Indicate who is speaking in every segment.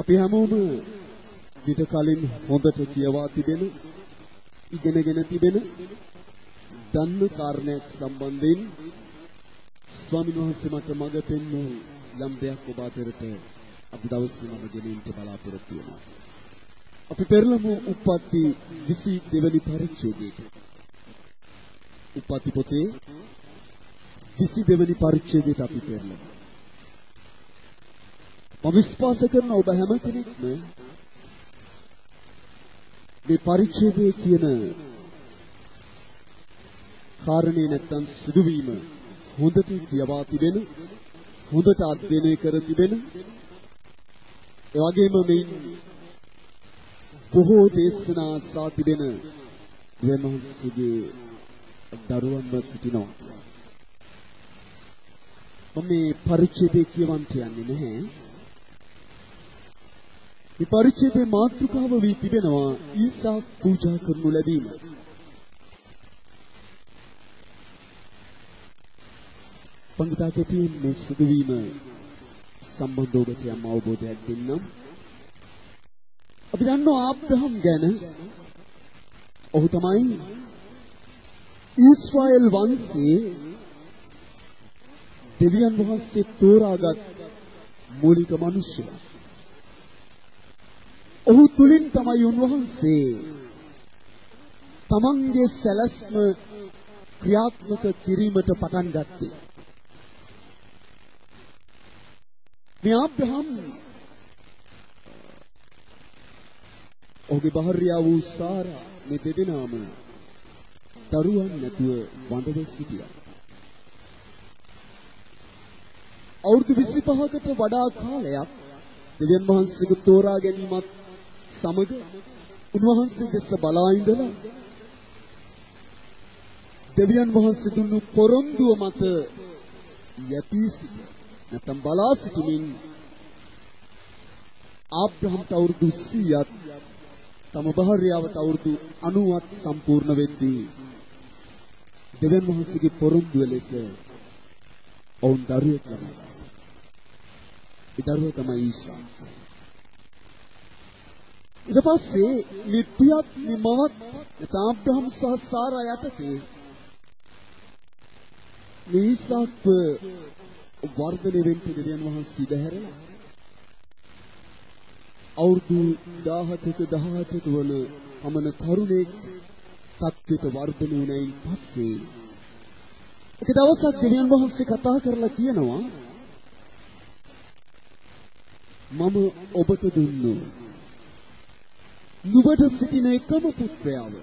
Speaker 1: අපි හැමෝම විට කලින් හොඳට කියවා තිබෙන ඉගෙනගෙන තිබෙන දන්න කාරණයක් සම්බන්ධයෙන් ස්වාමීන් වහන්සේ මට මඟ පෙන්වූ යම් දෙයක් ඔබ අතරට අද දවසේ මම ගෙනින්ට බලාපොරොත්තු වෙනවා. අපි පෙරළමු උප්පත්ති 22 වෙනි පරිච්ඡේදයට. උප්පත්ති පොතේ 22 වෙනි පරිච්ඡේදයට අපි පෙරළමු. මම විශ්වාස කරන ඔබ හැම කෙනෙක්ම මේ පරිච්ඡේදයේ කියන කාරණේ නැත්තම් සිදුවීම හොඳට කියවා තිබෙන, හොඳට අධ්‍යයනය කර තිබෙන, ඒ වගේම මේ බොහෝ දේශනා සා තිබෙන වෙනස්ගේ දරුවන්ව සිටිනවා. මම මේ පරිච්ඡේදය කියවන්න යන්නේ නැහැ. මේ පරිච්ඡේදයේ මාතෘකාව වී තිබෙනවා ඊසාක් පූජා කරනු ලැබීම. පංගිතාකේ මේ සිදුවීම සම්බන්ධව ඔබට යම් අවබෝධයක් දෙන්නම්. අපි දන්නවා ආබ්‍රහම් ගැන. ඔහු තමයි ඊශ්‍රායෙල් වංශයේ දෙවියන් වහන්සේ තෝරාගත් මූලික මිනිසයා. ඔහු තුලින් තමයි උන්වහන්සේ තමන්ගේ සැලැස්ම ක්‍රියාත්මක කිරීමට පටන් ගත්තේ. මේ ආබ්‍රහම් ඔහුගේ භාර්යාව වූ සාරා මේ දෙදෙනාම දරුවන් නැතුව වඳව සිටියා. අවුරුදු 25කට වඩා කාලයක් දෙවියන් වහන්සේගේ තෝරා ගැනීමත් සමග උන්වහන්සේ දෙස බලා ඉඳලා දෙවියන් වහන්සේ දුන්නු පොරොන්දුව මත යටි සිට නැත්නම් බලා සිටමින් ආබ්‍රහම්ට අවුරුදු 100ක් තම භාර්යාවට අවුරුදු 90ක් සම්පූර්ණ වෙද්දී දෙවියන් වහන්සේගේ පොරොන්දුව ලෙස ඔවුන් දරුවෙක් ලබා. ඒ දරුවා තමයි ඊසාක්. ඊට පස්සේ මේ පියත් මේ මවත් ආබ්‍රහම් සහ සාරා යටතේ මේ ඊසාක් වර්ධනය වෙන්න දෙවියන් වහන්සේ ඉදහැරලා අවුරුදු 17ක 18ක වන පමණ තරුණයෙක් තත්ත්වයට වර්ධනය වුණයින් පස්සේ එක දවසක් දෙවියන් වහන්සේ කතා කරලා කියනවා මම ඔබට දුන්නු නුඹට සිටින එකම පුත්‍රයාව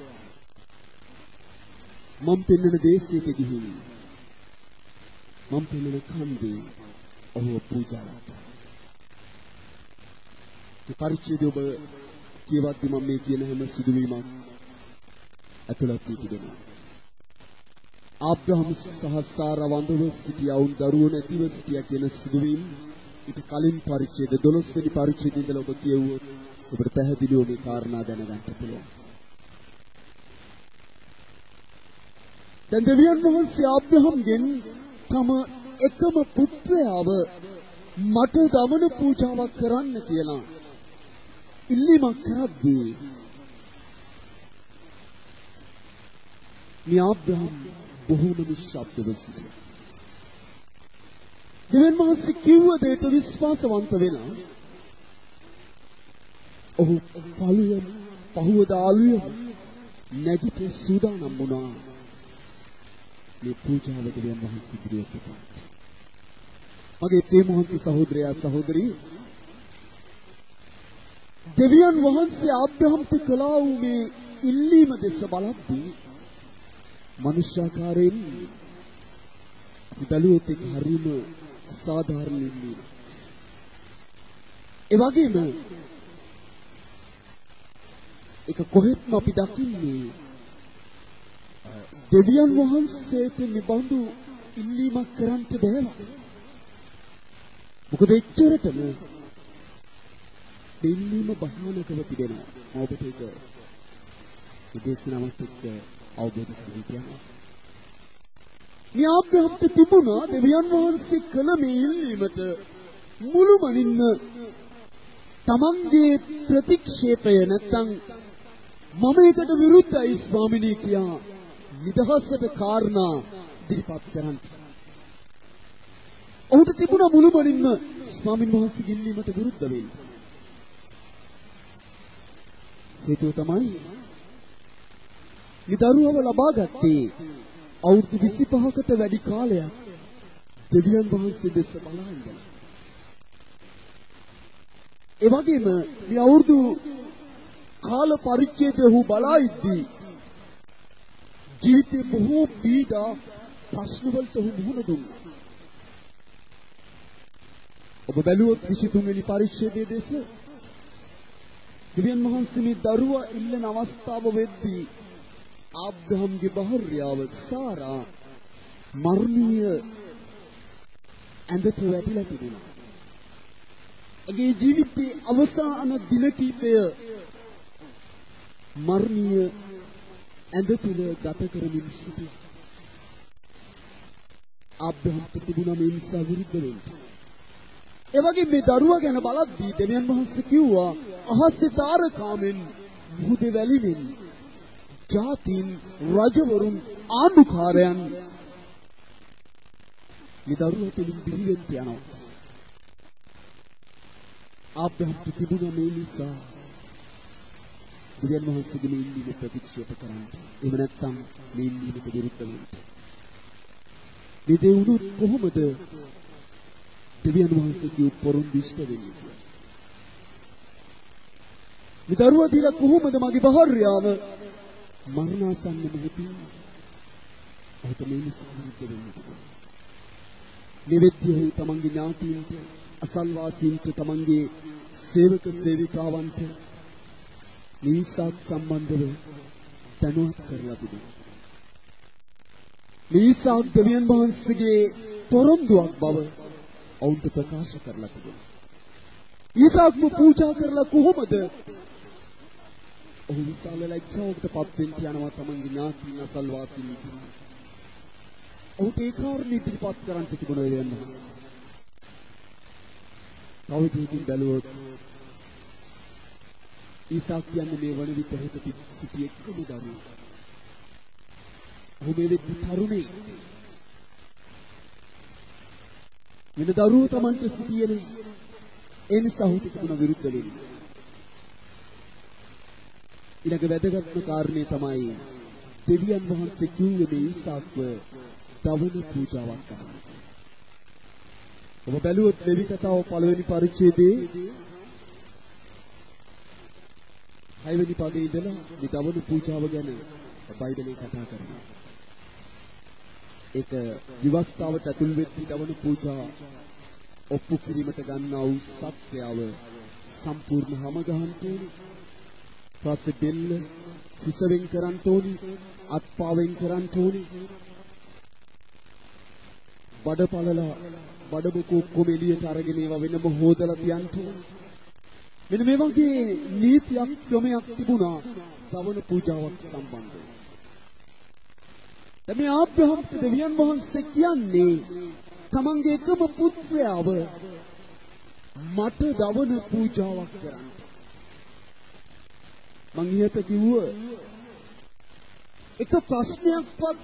Speaker 1: මම පෙන්වන දේශයට ගිහින් මම පෙන්වන කන්දේ ඔහු පූජා කළා. මේ පරිච්ඡේදය ඔබ කියවද්දි මම මේ කියන හැම සිදුවීමක් ඇතුළත් වී තිබෙනවා. ආබ්‍රහම් සහ සාරා වඳව සිටියා වුන් දරුවෝ නැතිව සිටියා කියන සිදුවීම් ඊට කලින් පරිච්ඡේද 12 වෙනි පරිච්ඡේදයේ ඉඳලා ඔබ කියවුවොත් ඔබට පැහැදිලිව මේ කාරණා දැනගන්න පුළුවන්. දැන් දෙවියන් වහන්සේ ආබ්‍රහම්ගෙන් තම එකම පුත්‍රයාව මට දමන පූජාවක් කරන්න කියලා ඉල්ලීමක් කරද්දී මේ ආබ්‍රහම් බොහෝම නිශ්ශබ්දව සිටියා. දෙවියන් වහන්සේ කිව්ව දෙයට විශ්වාසවන්ත වෙලා ඔහු පහුවදාලුවේ නැගිට සූදානම් වුණා. මේ පූජාව දෙවියන් වහන්සේ ඉදිරියට කරන්න. මගේ ප්‍රේමවන්ත සහෝදරයා සහෝදරී දෙවියන් වහන්සේ ආබ්‍රහම්ට කළා වූ මේ ඉල්ලීම දෙස බලද්දී මනුෂ්‍යාකාරයෙන් බැලුවොත් ඒක හරිම සාධාරණ ඉල්ලීමක්. ඒ වගේම ඒක කොහෙත්ම අපි දකින්නේ දෙවියන් වහන්සේට නිබඳු ඉල්ලීමක් කරන්න බෑවා. මොකද එච්චරටම දෙන්නම බහනකව තිබෙනවා. ඔබට ඒක විදේශනාවත් එක්ක අවබෝධ කරගන්න. මේ ආබ්‍රහම්ට තිබුණා දෙවියන් වහන්සේ කළ මේ ඉල්ලීමට මුළුමනින්ම තමන්ගේ ප්‍රතික්ෂේපය නැත්නම් මම ඒකට විරුද්ධයි ස්වාමිනී කියා නිදහසට කාරණා ඉදිරිපත් කරන්න. ඔහුට තිබුණ මුළුමනින්ම ස්වාමීන් වහන්සේගේ ඉල්ලීමට විරුද්ධ වෙන්න. හේතුව තමයි මේ දරුවව ලබා ගත්තේ අවුරුදු 25කට වැඩි කාලයක් දෙවියන් වහන්සේ දෙස බලා ඉඳලා. ඒ වගේම මේ අවුරුදු කාල පරිච්ඡේදය ඔහු බලා ඉද්දී ජීවිතේ බොහෝ පීඩා ප්‍රශ්න වලට ඔහු මුහුණ දුන්නා. ඔබ බැලුවොත් 23 වෙනි පරිච්ඡේදයේ දෙස දෙවියන් වහන්සේ මේ දරුවා ඉල්ලන අවස්ථාව වෙද්දී ආබ්‍රහම්ගේ භාර්යාව සාරා මරණීය ඇඳට වැටිලා තිබුණා. ඇගේ ජීවිතයේ අවසාන දින කිහිපය මරණීය ඇඳ තුල ගත කරමින් සිටියා. ආබ්‍රහම්ට තිබුණා මේ නිසා විරුද්ධ වෙන්න. ඒ වගේ මේ දරුවා ගැන බලද්දී දෙවියන් වහන්සේ කිව්වා අහසේ තාරකාමෙන් මුහුදේ වැලිමින් ජාතින් රජවරුන් ආණ්ඩුකාරයන් මේ දරුවා තුලින් බිහිවෙන්න යනවා. ආබ්‍රහම්ට තිබුණා මේ නිසා දෙවියන් වහන්සේගේ මේ ඉල්ලීම ප්‍රතික්ෂේප කරන්න. එහෙම නැත්නම් මේ ඉල්ලීමට විරුද්ධ වෙන්න. මේ දේ වුණොත් කොහොමද දෙවියන් වහන්සේගේ පොරොන්දු ඉෂ්ට වෙන්නේ? මේ දරුවා දීලා කොහොමද මගේ භාර්යාව මරණාසන්න මොහොතේ ඔහුට මේ නිසා විරුද්ධ වෙන්නේ? මේ වෙද්දී තමන්ගේ ඥාතීන්ට අසල්වාසීන්ට තමන්ගේ සේවක සේවිකාවන්ට මේසත් සම්බන්ධව දැනුවත් කරලා තිබෙනවා. මේසත් දෙවියන් වහන්සේගේ පොරොන්දුවක් බව ඔවුන්ට ප්‍රකාශ කරලා තිබෙනවා. ඊසාක්ම පූජා කරලා කොහොමද ඔහු විශාල ලැජ්ජාවකට පත් වෙන්න යනවා තමන්ගේ ඥාතීන් අසල්වාසීන් ඉදිරියේ. ඔහුට ඒ කාරණේ ඉදිරිපත් කරන්න තිබුණා වෙනවා. තව දෙයකින් බැලුවොත් ඊසාක් කියන්නේ මේ වන විට හිත සිටි එක්කම දරුවෝ. ඔහු මේ වෙද්දි තරුණේ. වෙන දරුවෝ Tamante සිටියේ ඒ නිසා ඔහුට තිබුණ විරුද්ධ වෙන්නේ. ඊළඟ වැදගත්ම කාරණේ තමයි දෙවියන් වහන්සේ කිව්වේ මේ ඊසාක්ව දවන පූජාවක් කරන්න. ඔබ බැලුවොත් ලෙවි කතාව පළවෙනි පරිච්ඡේදයේ 6 වෙනි පදයේ ඉඳලා මේ දවන පූජාව ගැන බයිබලයේ කතා කරනවා. ඒක විවස්ථාවට ඇතුල් වෙච්ච දවන පූජා ඔප්පු කිරීමට ගන්නා වූ සත්‍යව සම්පූර්ණ හැම ගහන්න ඕනේ. පස්සේ බෙල්ල හිසවෙන් කරන්න ඕනේ, අත්පාවෙන් කරන්න ඕනේ. බඩපළලා බඩමුක ඔක්කොම එළියට අරගෙන ඒවා වෙනම හොදලා තියන්න ඕනේ. මෙන්න මේ වගේ නීතියක් ක්‍රමයක් තිබුණා දවන පූජාවක් සම්බන්ධව. දැන් මේ ආබ්‍රහම්ට දෙවියන් වහන්සේ කියන්නේ තමන්ගේ එකම පුත්‍රයාව මට දවන පූජාවක් කරන්න. මං ඊට කිව්ව එක ප්‍රශ්නයක්වත්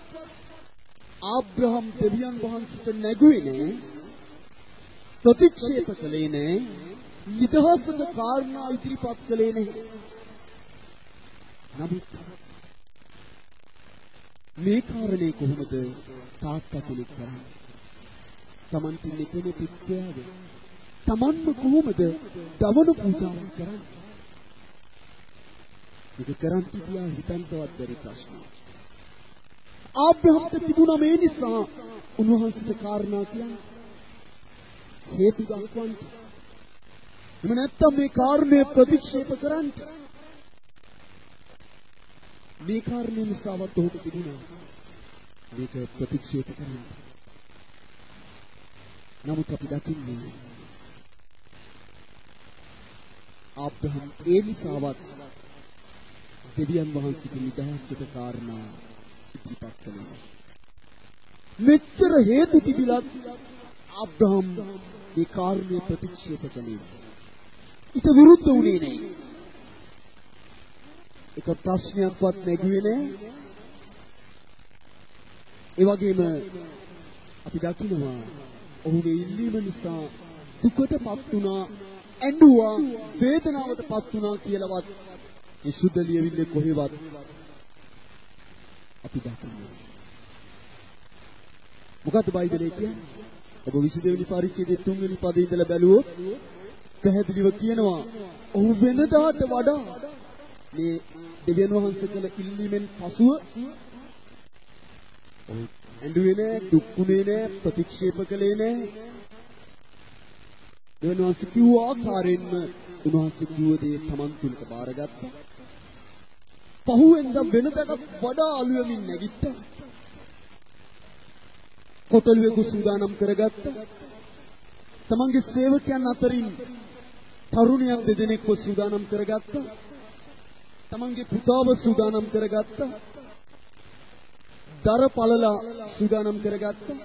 Speaker 1: ආබ්‍රහම් දෙවියන් වහන්සේට නැගුවේ නෑ, ප්‍රතික්ෂේප කළේ නෑ, නිදහසට කාරණා ඉදිරිපත් කළේ නැහැ. නමුත් මේ කාරණේ කොහොමද තාත්තා කෙනෙක් කරන්නේ? Tamante නිකෙන පිට්ඨයාද? Tamanම කොහොමද දවන පූජාවක් කරන්නේ? මේක කරන් තිබියා හිතන්තවත් බැරි ප්‍රශ්නයක්. ආබ්‍රහම්ට තිබුණා මේ නිසා උන්වහන්සේට කාරණා කියන්නේ හේතු දක්වන්න. එහෙම නැත්නම් මේ කාරණේ ප්‍රතික්ෂේප කරන්න. මේ කාරණේ නිසාවත් ඔහුට තිබුණා මේක ප්‍රතික්ෂේප කරන්න. නමුත් අපි දකින්නේ ආබ්‍රහම් ඒ නිසාවත් දෙවියන් වහන්සේගේ නිදහසට කාරණා ඉදිරිපත් කළා. මෙච්චර හේතු තිබිලත් ආබ්‍රහම් ඒ කාරණේ ප්‍රතික්ෂේප කළේ. ඊට විරුද්ධ වුණේ නැහැ. එක ප්‍රශ්නයක්වත් නැගුවේ නැහැ. ඒ වගේම අපි දකිනවා ඔහුගේ ඉල්ලීම නිසා දුකටපත් වුණා, ඇඬුවා, වේදනාවටපත් වුණා කියලාවත් ඒ සුද්ධ ලියවිල්ලේ කොහෙවත් අපි දකින්නේ. මොකද බයිබලයේ කියන්නේ? ඔබ 22 වෙනි පරිච්ඡේදයේ 3 වෙනි පදේ ඉඳලා බැලුවොත් පැහැදිලිව කියනවා ඔහු වෙනදාට වඩා මේ දෙවියන් වහන්සේ කළ ඉල්ලීමෙන් පසුව ඇඬුවේ නැහැ, දුක්ුනේ නැහැ, ප්‍රතික්ෂේප කළේ නැහැ. දෙවියන් වහන්සේ කිව්ව ආකාරයෙන්ම උන්වහන්සේ කිව්ව දේ Taman තුලට බාරගත්තා. පහුවෙන්ද වෙනදටත් වඩා අලුයමින් නැගිට්ටා. කොටලුවෙකු සූදානම් කරගත්තා. තමන්ගේ සේවකයන් අතරින් තරුණියන් දෙදෙනෙක්ව සූදානම් කරගත්තා. තමන්ගේ පුතාව සූදානම් කරගත්තා. දර පළලා සූදානම් කරගත්තා.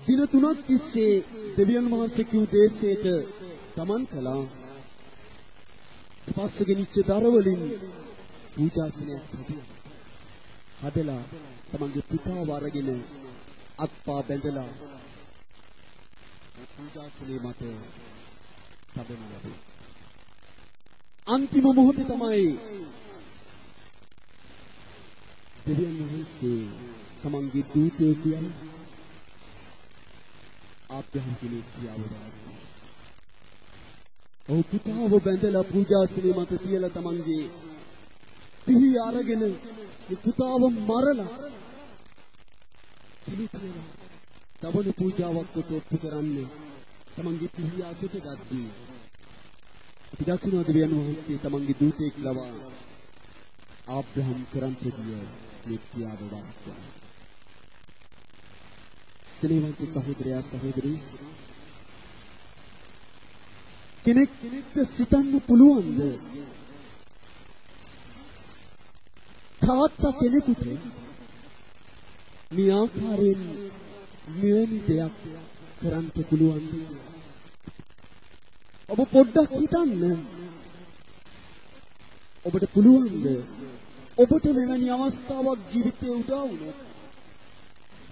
Speaker 1: දින 3ක් තිස්සේ දෙවියන් වහන්සේ කිව් දේශයට ගමන් කළා. පස්සේ ගෙනිච්ච දර වලින් පූජාසනයක් හදලා තමන්ගේ පුතාව අරගෙන අත්පා බැඳලා පූජාසනේ මත තබන ලැබේ. අන්තිම මොහොතේ තමයි දෙවියන් වහන්සේ තමන්ගේ දූතයෝ කියන්නේ ආභ්‍යහම් කෙනෙක් කියවලා. ඔහු පුතාව බැඳලා පූජාසනේ මත තියලා තමන්ගේ පිහි අරගෙන පුතාව මරලා කිලිතියලා තවන පූජාවක් කොට ඔප්පු කරන්නේ තමන්ගේ පිහි අතට ගද්දී අපි දකිනවා දෙවියන් වහන්සේ තමන්ගේ දූතෙක් ලවා ආබ්‍රහම් කරන්ට ගිය මේ පියාව වරක්වන. ස්නේහවන්ත සහෝදරයා සහෝදරී කෙනෙක්ට සිතන්න පුළුවන්ද තාත්තා කෙනෙකුට මේ ආකාරයෙන් මෙවැනි දෙයක් කරන්න පුළුවන්ද? ඔබ පොඩ්ඩක් හිතන්න. ඔබට පුළුවන්ද ඔබට මෙවැනි අවස්ථාවක් ජීවිතේ උදා වුණොත්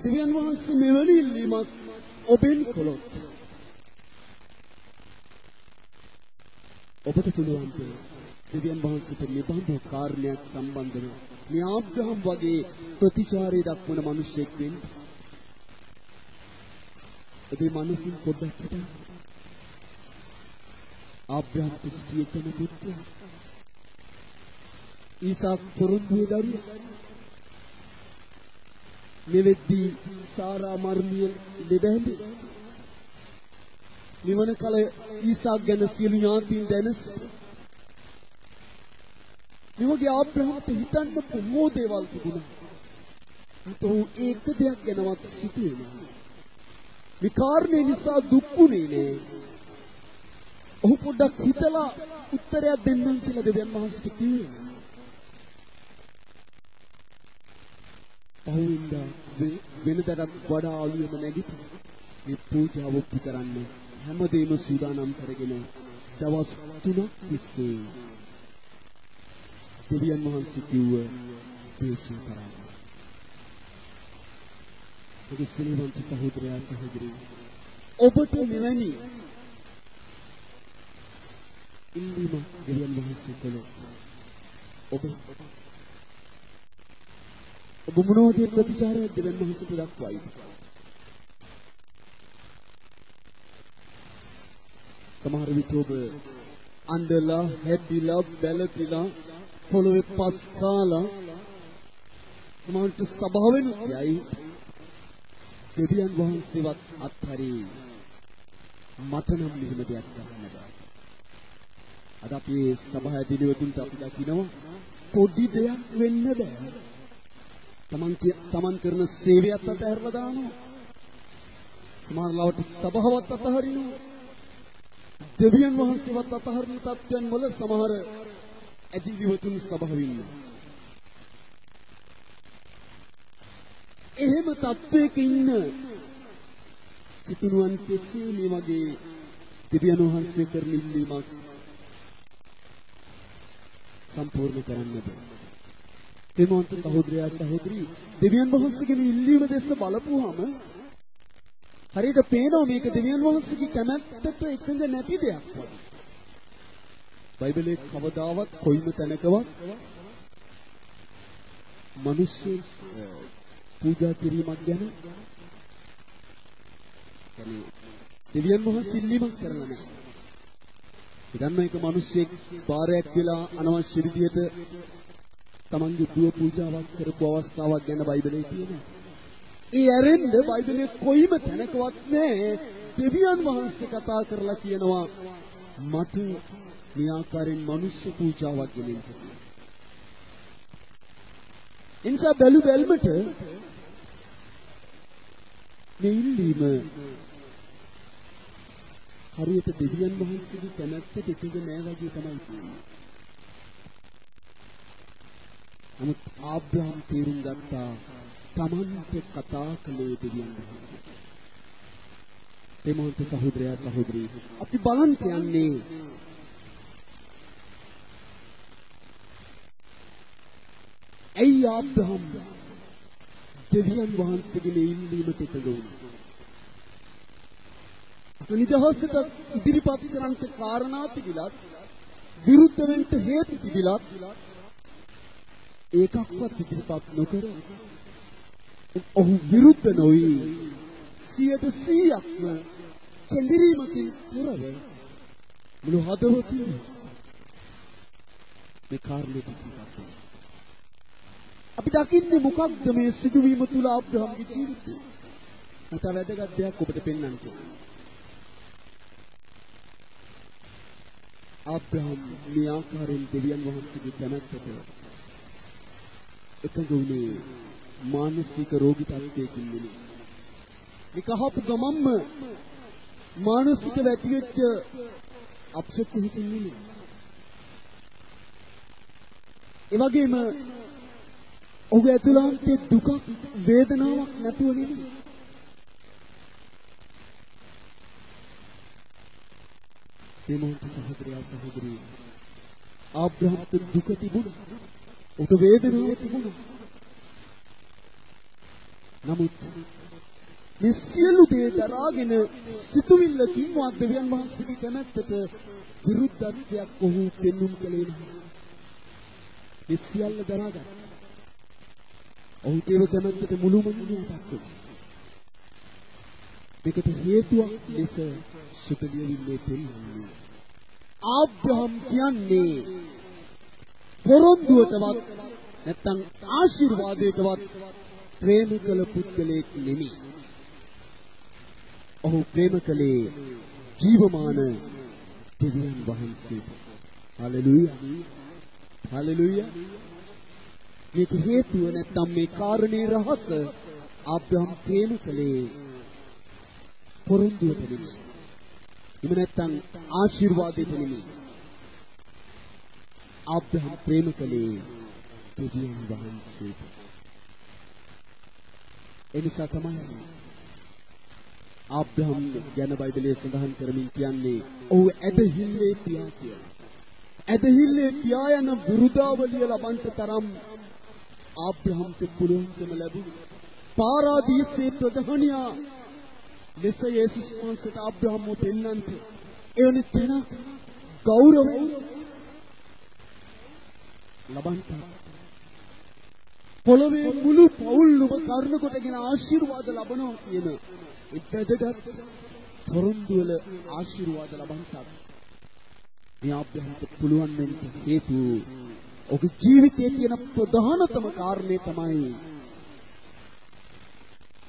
Speaker 1: දෙවියන් වහන්සේ මෙවැනි ඉල්ලීමක් ඔබෙන් කළොත් ඔබට පුළුවන්ද දෙවියන් වහන්සේට නිබඳ කාර්යයක් සම්බන්ධව මේ ආබ්‍රහම් වගේ ප්‍රතිචාරය දක්වන මිනිසෙක් වෙන්න? ඔබේ මනසින් පොඩ්ඩක් හිතන්න. ආබ්‍රහම් සිටියේ කෙන පුත්‍රයා. ඊසාක් පොරොන්දුවේ දරුවා. මෙවෙද්දී සාරා මර්මිය ලෙඩැඳි. නිවන කල ඊසාක් ගැන සියලු ඥාතීන් දැනස්. නිවගේ ආබ්‍රහම්ට හිතන්න බොහෝ දේවල් තිබුණා. ඒතෝ ඒක දෙයක් ගැනවත් සිතුවේ නෑ. විකාරණය නිසා දුක්ුනේ නෑ. ඔහු පොඩ්ඩක් හිතලා උත්තරයක් දෙන්නම් කියලා දෙවියන් වහන්සේට කිව්වේ. පහුවෙන්ද වෙනදටත් වඩා අලුයම නැගිටින මේ පූජාව ඔප්පු කරන්න හැමදේම සූදානම් කරගෙන දවස් 3ක් තිස්සේ දෙවියන් වහන්සේ කිව්ව දේශය කරන්න. ඒ ස්නේහවන්ත සහෝදරයා සහෝදරී ඔබට මෙවැනි ඉල්ලීම දෙවියන් වහන්සේ කළොත් ඔබ මොනවද ප්‍රතිචාරයක් දෙවියන් වහන්සේට දක්වයිද? සමහර විට ඔබ අඬලා හැදිලා බැලපිලා පොළොවේ පස් කාලා සමහරට සභාවෙන් යයි දෙවියන් වහන්සේවත් අත්හැරී මට නම් මෙහෙම දෙයක් කරන්න බෑ. අද අපි සභාවේ දිනවතුන්ට අපි දකිනවා පොඩි දෙයක් වෙන්න බෑ. තමන් කරන සේවයත් අතහැරලා දානවා. සමහර ලාවට සභාවත් අතහරිනවා. දෙවියන් වහන්සේවත් අතහරින තත්ත්වයන් වල සමහර ඇදිලිවතුන් සභාවෙ ඉන්නවා. එහෙම තත්ත්වයක ඉන්න කිතුණුවන් කෙසේ මේ වගේ දෙවියන් වහන්සේ කරන ඉල්ලීමක් සම්පූර්ණ කරන්න බෑ. දෙමොන්ත සහෝදරයා සහෝදරි දෙවියන් වහන්සේගේ ඉල්ලීම දැස්ස බලපුවාම හරියට පේනවා මේක දෙවියන් වහන්සේගේ කැමැත්තට එකඟ නැති දෙයක් වගේ. බයිබලයේ කවදාවත් කොයිම තැනකවත් මිනිස්සු පූජා කිරීමක් ගැන දෙවියන් වහන්සේ ඉල්ලීමක් කරලා නැහැ. ඉතින් මේක මිනිස්සෙක් බාරයක් වෙලා අනවශ්‍ය විදිහට තමන්ගේ දුව පූජාවක් කරපු අවස්ථාවක් ගැන බයිබලයේ තියෙනවා. ඒ ඇරෙන්න බයිබලයේ කොයිම තැනකවත් නැහැ. දෙවියන් වහන්සේ කතා කරලා කියනවා මට මේ ආකාරයෙන් මිනිස්සු පූජාවක් ගෙනෙන්න කියලා. එනිසා බැලු බැල්මට මේ ඉල්ලීම හරියට දෙවියන් වහන්සේගේ කැමැත්තට එකඟ නෑ වගේ තමයි තියෙන්නේ. නමුත් ආබ්‍රහම් තේරුම් ගත්තා තමන්ට කතා කළේ දෙවියන් වහන්සේ. දෙමොන්ත සහෝදරයා සහෝදරී අපි බලන්න යන්නේ ඇයි ආබ්‍රහම් දෙවියන් වහන්සේගේ ඉල්ලීමට එකඟ වුණේ? නිදහසට ඉදිරිපත් කරන්නට කාරණා තිබිලත් විරුද්ධ වෙන්න හේතු තිබිලත් ඒකක්වත් ඉදිරිපත් නොකර ඔහු විරුද්ධ නොවි 100%ක්ම කෙඳිරීමකින් තොරව මුළු හදවතින්ම මේ කාරණේ ඉදිරිපත් අපි දකින්නේ මොකක්ද මේ සිදුවීම තුල ආබ්‍රහම්ගේ ජීවිතේ? මට වැදගත් දෙයක් ඔබට පෙන්වන්න තියෙනවා. ආබ්‍රහම් මේ ආකාරයෙන් දෙවියන් වහන්සේගේ කැමැත්තට එකඟ වුණේ මානසික රෝගී තත්ත්වයකින් නෙමෙයි. මේක අහපු ගමන්ම මානසික වැටිච්ච අප්සෙට් එකකින් නෙමෙයි. ඒ වගේම ඔහු ඇතුළාන්තයේ දුක වේදනාවක් නැතුව නෙමෙයි. දෙමොන්ත සහෝදරයා සහෝදරී ආබ්‍රහම්ට දුක තිබුණා. ඔහුට වේදනාවක් තිබුණා. නමුත් මේ සියලු දේ දරාගෙන සිතුවිල්ලකින් දෙවියන් වහන්සේගේ කැමැත්තට විරුද්ධත්වයක් ඔහු පෙන්වුම් කළේ නැහැ. මේ සියල්ල දරාගන්න. ඔහු දේව කැමැත්තට මුළුමනින්ම අපත් මේකට හේතුවක් ලෙස සුපලියවිල්ලේ පෙන්වන්නේ ආබ්‍රහම් කියන්නේ පොරොන්දුවටවත් නැත්නම් ආශිර්වාදයටවත් ප්‍රේම කළ පුද්ගලයෙක් නෙමෙයි. ඔහු ප්‍රේම කළේ ජීවමාන දෙවියන් වහන්සේට. හලෙලූයා. හලෙලූයා. මේක හේතුව නැත්නම් මේ කාරණේ රහස ආබ්‍රහම් ප්‍රේම කළේ පොරොන්දුවට නෙමෙයි. එහෙම නැත්නම් ආශිර්වාදයට නෙමෙයි. ආබ්‍රහම් ප්‍රේම කළේ දෙවියන් වහන්සේට. එනිසා තමයි ආබ්‍රහම් ගැන බයිබලයේ සඳහන් කරමින් කියන්නේ ඔහු ඇදහිල්ලේ පියා කියලා. ඇදහිල්ලේ පියා යන විරුදාවලිය ලබන්ට තරම් ආබ්‍රහම්ට පුළුවන්කම ලැබුණා. පාරාදීසයේ ප්‍රධානියා ලෙස යේසුස් වහන්සේට ආබ්‍රහම්ව පෙන්වන්නට එවැනි තැන ගෞරවය ලබන්ට පොළොවේ මුළු පවුල්ම කරුණ කොටගෙන ආශිර්වාද ලබනවා කියන ඉපැදගත් පොරොන්දුවල ආශිර්වාද ලබන්ට මේ ආබ්‍රහම්ට පුළුවන් වෙන්න හේතු ඔහුගේ ජීවිතයේ තියෙන ප්‍රධානතම කාරණේ තමයි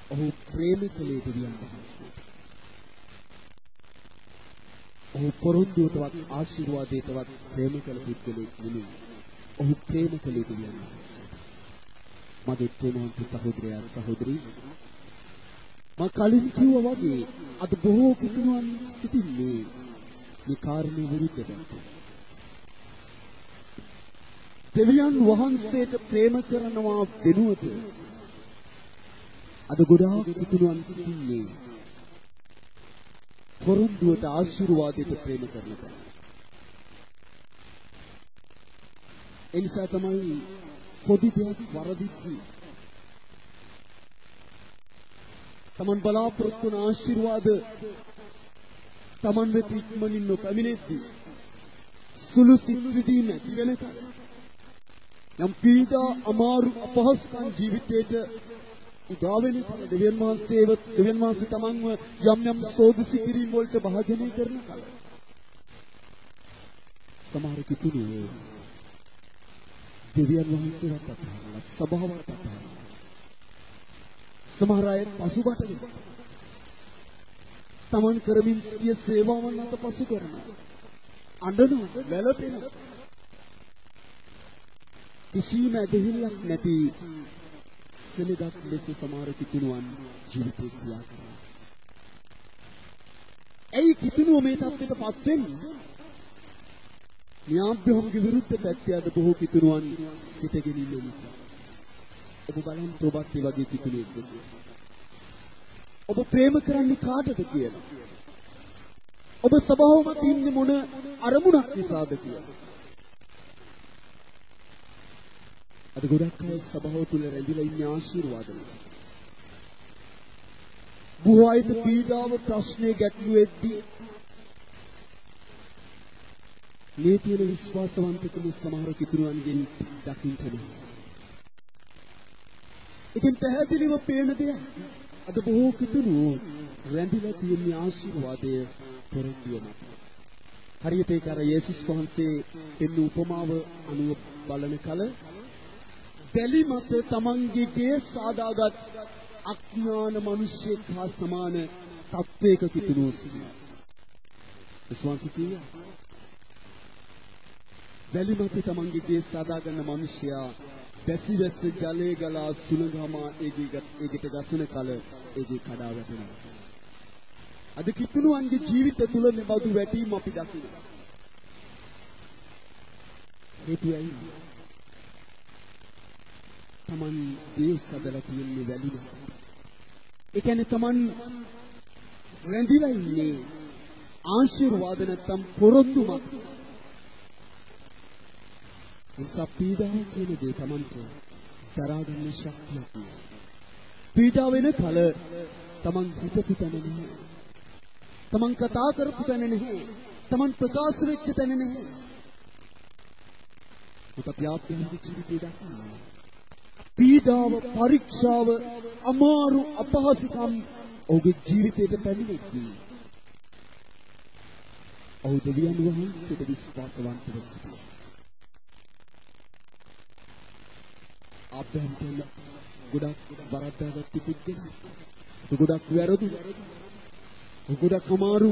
Speaker 1: ඔහු ප්‍රේම කළේ දෙවියන් වහන්සේට. ඔහු පොරොන්දුවටවත් ආශිර්වාදයටවත් ප්‍රේම කළ පුද්ගලෙක් නෙමෙයි. ඔහු ප්‍රේම කළේ දෙවියන් වහන්සේට. මගේ ප්‍රේමවන්ත සහෝදරයා සහෝදරී මම කලින් කිව්වා වගේ අද බොහෝ කිතුණුවන් සිටින්නේ මේ කාරණේ විරුද්ධව. දෙවියන් වහන්සේට ප්‍රේම කරනවා වෙනුවට අද ගොඩාක් කිතුණුවන් සිටින්නේ පොරොන්දුවට ආශිර්වාදයට ප්‍රේම කරන තැන. එනිසා තමයි පොඩි දෙයක් වරදිද්දී තමන් බලාපොරොත්තු වන ආශිර්වාද තමන් වෙත ඉක්මනින් නොපැමිණෙද්දී සුළු සිත් විදීම ඇති වෙනකන් යම් පීඩා අමාරු අපහසුකම් ජීවිතේට උදා වෙන කල දෙවියන් වහන්සේ තමන්ව යම් යම් සෝදිසි කිරීම වලට භාජනය කරන කල සමහර කිතුණු දෙවියන් වහන්සේවත් අතහරලා සභාවත් අතහරලා සමහර අය පසුබට වෙනවා. තමන් කරමින් සිටිය සේවාවන් අත පසු කරනවා. අඬනවා, වැළපෙනවා. කිසිම ඇදහිල්ලක් නැති සෙනගක් ලෙස සමහර කිතුණුවන් ජීවිතේ ක්‍රියා කරනවා. ඇයි කිතුණුව මේ තත්ත්වයටපත් වෙන්නේ? න්‍යායභවගේ විරුද්ධ පැත්තේ අද බොහෝ කිතුණුවන් සිටගෙන ඉන්න නිසා. ඔබ බලන්න ඔබත් ඒ වගේ කිතුණුවෙක්ද කියලා. ඔබ ප්‍රේම කරන්නේ කාටද කියලා. ඔබ සබාව මත ඉන්නේ මොන අරමුණක් නිසාද කියලා. අද ගොඩක් අය සබාව තුල රැඳිලා ඉන්නේ ආශිර්වාද නිසා. බොහෝ අයට පීඩාව ප්‍රශ්නේ ගැටලු වෙද්දී මේ තියෙන විශ්වාසවන්තකම සමහර කිතුණුවන්ගෙන් දකින්න නැහැ. ඉතින් පැහැදිලිව පේන දෙයක් අද බොහෝ කිතුණු රැඳිලා තියෙන ආශිර්වාදයේ පොරොන්දුවම. හරියට ඒක අර යේසුස් වහන්සේ දෙන්න උපමාව අනුව බලන කල බැලි මත තමන්ගේ ගේ සාදාගත් අඥාන මිනිසෙක් හා සමාන තත්වයක කිතුණු සිටිනවා. විශ්වාස කිය. බැලි මත තමන්ගේ ගේ සාදාගන්න මිනිසයා දැසිවැස්ස ජලයේ ගලා සුළඟමා ඒකට ගසන කල ඒකේ කඩා වැටෙනවා. අද කිතුණුවන්ගේ ජීවිත තුළ මෙබඳු වැටීම් අපි දකිනවා. හේතුවයි තමන් දේ සදලා තියෙන්නේ වැලින. ඒ කියන්නේ තමන් රැඳිලා ඉන්නේ ආශිර්වාද නැත්තම් පොරොන්දු මත. නිසා පීඩාව කියන දේ තමන්ට දරා ගන්න ශක්තියක් නෑ. පීඩාව වෙන කල තමන් හිතපු තැන නැහැ. තමන් කතා කරපු තැන නැහැ. තමන් ප්‍රකාශ වෙච්ච තැන නැහැ. උත ප්‍රාප්තියක ජීවිතය දක්වනවා. පීඩාව, පරීක්ෂාව, අමාරු අපහසුකම් ඔහුගේ ජීවිතයට පැමිණෙද්දී ඔහු දෙවියන් වහන්සේට විශ්වාසවන්තව සිටියා. අපෙන් කියන ගොඩක් වරද්දාගත්තු පුද්ගලයා. ගොඩක් වැරදි. ගොඩක් අමාරු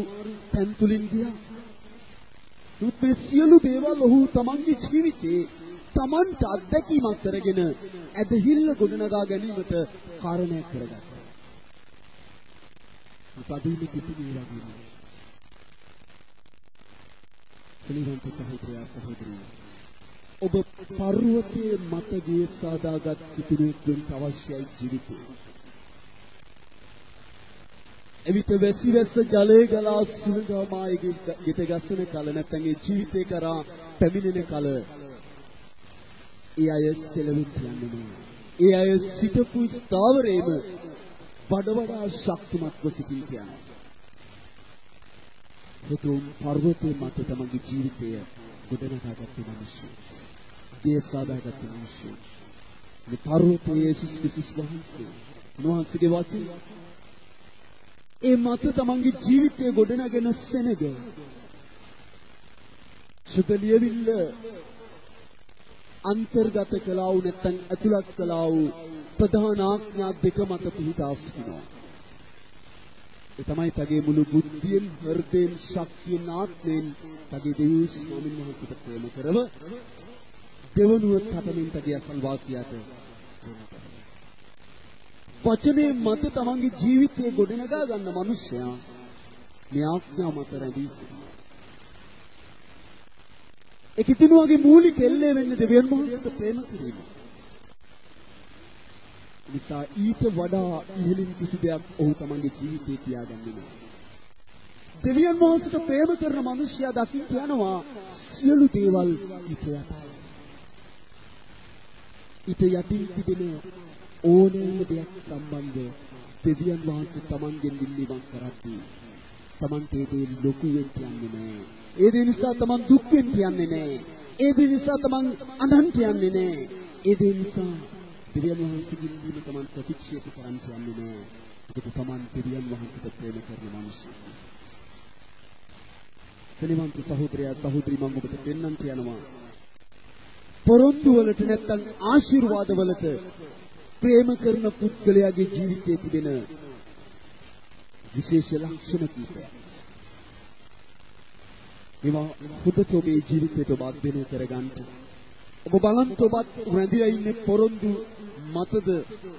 Speaker 1: තැන් තුලින් ගියා. මේ සියලු දේවල් ඔහු තමන්ගේ ජීවිතේ තමන්ට අත්දැකීමක් කරගෙන ඇදහිල්ල ගොඩනගා ගැනීමට කාරණයක් කරගත්තා. උපදීන කිතුණු වගේ. සලිවන්ත සහෝදරයා ඔබ පර්වතයේ මත ගේ සාදාගත් කිතුණුවෙක් වෙන්න අවශ්‍යයි ජීවිතේ. එවිට වැසිවැස්ස ජලයේ ගලා සුළඟමායේ ගෙත ගසන කල නැත්නම් ඒ ජීවිතේ කරා පැමිණෙන කල ඒ අය සෙලවෙන්න යන්නේ නෑ. ඒ අය සිටපු ස්ථාවරයේම වඩා ශක්තිමත්ව සිටින්න යනවා. පුතුම් පර්වතයේ මත තමගේ ජීවිතය ගොඩනගාගත්තු මිනිස්සු. ගේ සාදාගත්තු මිනිස්සු. මේ පර්වතයේ යේසුස් ක්‍රිස්තුස් වහන්සේ උන්වහන්සේගේ වචනය ඒ මත තමන්ගේ ජීවිතය ගොඩනගෙන සෙනග සුද්ධ ලියවිල්ල අන්තර්ගත කළා වූ නැත්නම් ඇතුළත් කළා වූ ප්‍රධාන ආඥා දෙක මත පිහිටා සිටිනවා. ඒ තමයි තගේ මුළු බුද්ධියෙන්, හෘදයෙන්, ශක්තියෙන්, ආත්මයෙන් තගේ දෙවියන් ස්වාමීන් වහන්සේට ප්‍රේම කරව දෙවනුව තටමින් තගේ අසල්වාසියාට වචනේ මත තමන්ගේ ජීවිතය ගොඩනගා ගන්න මිනිසයා මේ ආඥා මත රැඳී සිටිනවා. ඒ කිතුණුවගේ මූලික එල්ලේ වෙන්නේ දෙවියන් වහන්සේට ප්‍රේම කිරීම. නිසා ඊට වඩා ඉහළින් කිසි දෙයක් ඔහු තමන්ගේ ජීවිතේ තියාගන්නේ නැහැ. දෙවියන් වහන්සේට ප්‍රේම කරන මිනිසයා දකින්න යනවා සියලු දේවල් ඊට යටයි. ඊට යටින් තිබෙන ඕනෑම දෙයක් සම්බන්ධ දෙවියන් වහන්සේ තමන්ගෙන් ඉල්ලීමක් කරද්දී තමන්ට ඒ දේ ලොකු වෙන්න යන්නේ නැහැ. ඒ දේ නිසා තමන් දුක් වෙන්න යන්නේ නැහැ. ඒ දේ නිසා තමන් අනන්ත යන්නේ නැහැ. ඒ දේ නිසා දෙවියන් වහන්සේගෙන් ඉල්ලීම තමන් ප්‍රතික්ෂේප කරන්න යන්නේ නැහැ. ඒක තමන් දෙවියන් වහන්සේට ප්‍රේම කරන මිනිසෙක්. සෙනෙහවන්ත සහෝදරයා සහෝදරි මම ඔබට පෙන්වන්න යනවා. පොරොන්දු වලට නැත්තම් ආශිර්වාද වලට ප්‍රේම කරන පුද්ගලයාගේ ජීවිතයේ තිබෙන විශේෂ ලක්ෂණ කීපයක්. ඒවා හොඳට ඔබේ ජීවිතයට ඔබ අධ්‍යයනය කරගන්න. ඔබ බලන්න ඔබත් රැඳිලා ඉන්නේ පොරොන්දු මතද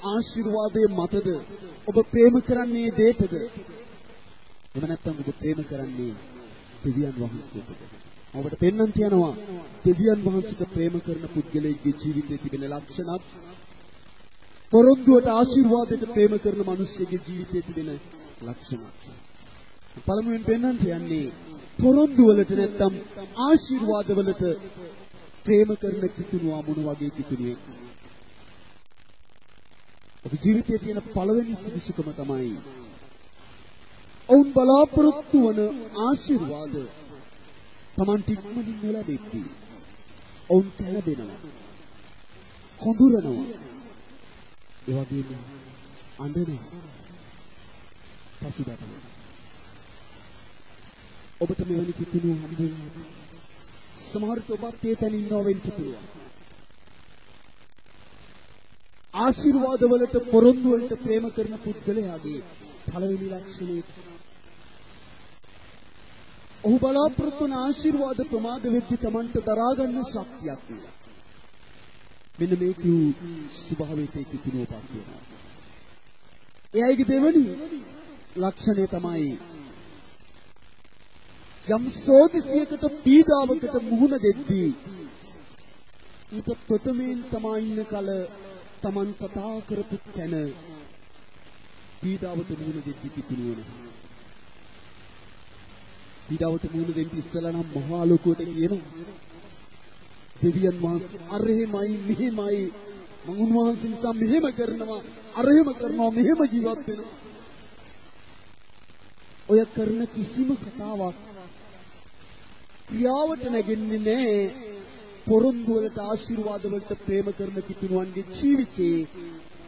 Speaker 1: ආශිර්වාදයේ මතද? ඔබ ප්‍රේම කරන්නේ දේටද? එහෙම නැත්නම් ඔබ ප්‍රේම කරන්නේ දෙවියන් වහන්සේටද? ඔබට පෙන්වන්න තියනවා දෙවියන් වහන්සේට ප්‍රේම කරන පුද්ගලයෙක්ගේ ජීවිතයේ තිබෙන ලක්ෂණත් පොරොන්දුවට ආශිර්වාදයට ප්‍රේම කරන මිනිස්සෙගේ ජීවිතයේ තිබෙන ලක්ෂණත්. පළමුවෙන් පෙන්වන්න යන්නේ පොරොන්දු වලට නැත්තම් ආශිර්වාද වලට ප්‍රේම කරන කිතුණුවා මොන වගේ කිතුණුවෙක්? ඔබේ ජීවිතයේ තියෙන පළවෙනි සුදුසුකම තමයි ඔවුන් බලාපොරොත්තු වන ආශිර්වාද තමන් ඉක්මනින් නොලැබෙද්දී ඔවුන් කැළඹෙනවා, කොඳුරනවා, ඒ වගේම අඬනවා, පසුබැටෙනවා. ඔබට මෙවැනි කිතුණු හම්බ වෙනවා. සමහර ඔබත් ඒ තැන ඉන්නවා වෙන්න පුළුවන්. ආශිර්වාද වලට පොරොන්දු වලට ප්‍රේම කරන පුද්ගලයාගේ පළවෙනි ලක්ෂණය ඔහු බලාපොරොත්තු වන ආශිර්වාද ප්‍රමාද වෙද්දී Tamanට දරා ගන්න ශක්තියක් නෑ. මෙන්න මේ කිව් ස්වභාවයට කිතුණුවපත් වෙනවා. එයාගේ දෙවනි ලක්ෂණය තමයි යම් සෝදිසියකට පීඩාවකට මුහුණ දෙද්දී ඊට ප්‍රථමයෙන් තමයි ඉන්න කල Taman කතා කරපු තැන පීඩාවට මුහුණ දෙද්දී කිතුණු වෙනවා. පීඩාවට මුහුණ දෙන්න ඉස්සලා නම් මහා ලෝකයට කියනවා දෙවියන් වහන්සේ අරහෙමයි මෙහෙමයි මම උන්වහන්සේ නිසා මෙහෙම කරනවා අරහෙම කරනවා මෙහෙම ජීවත් වෙනවා. ඔය කරන කිසිම කතාවක් ක්‍රියාවට නැගෙන්නේ නැහැ. පොරොන්දු වලට ආශිර්වාද වලට ප්‍රේම කරන කිතුණුවන්ගේ ජීවිතේ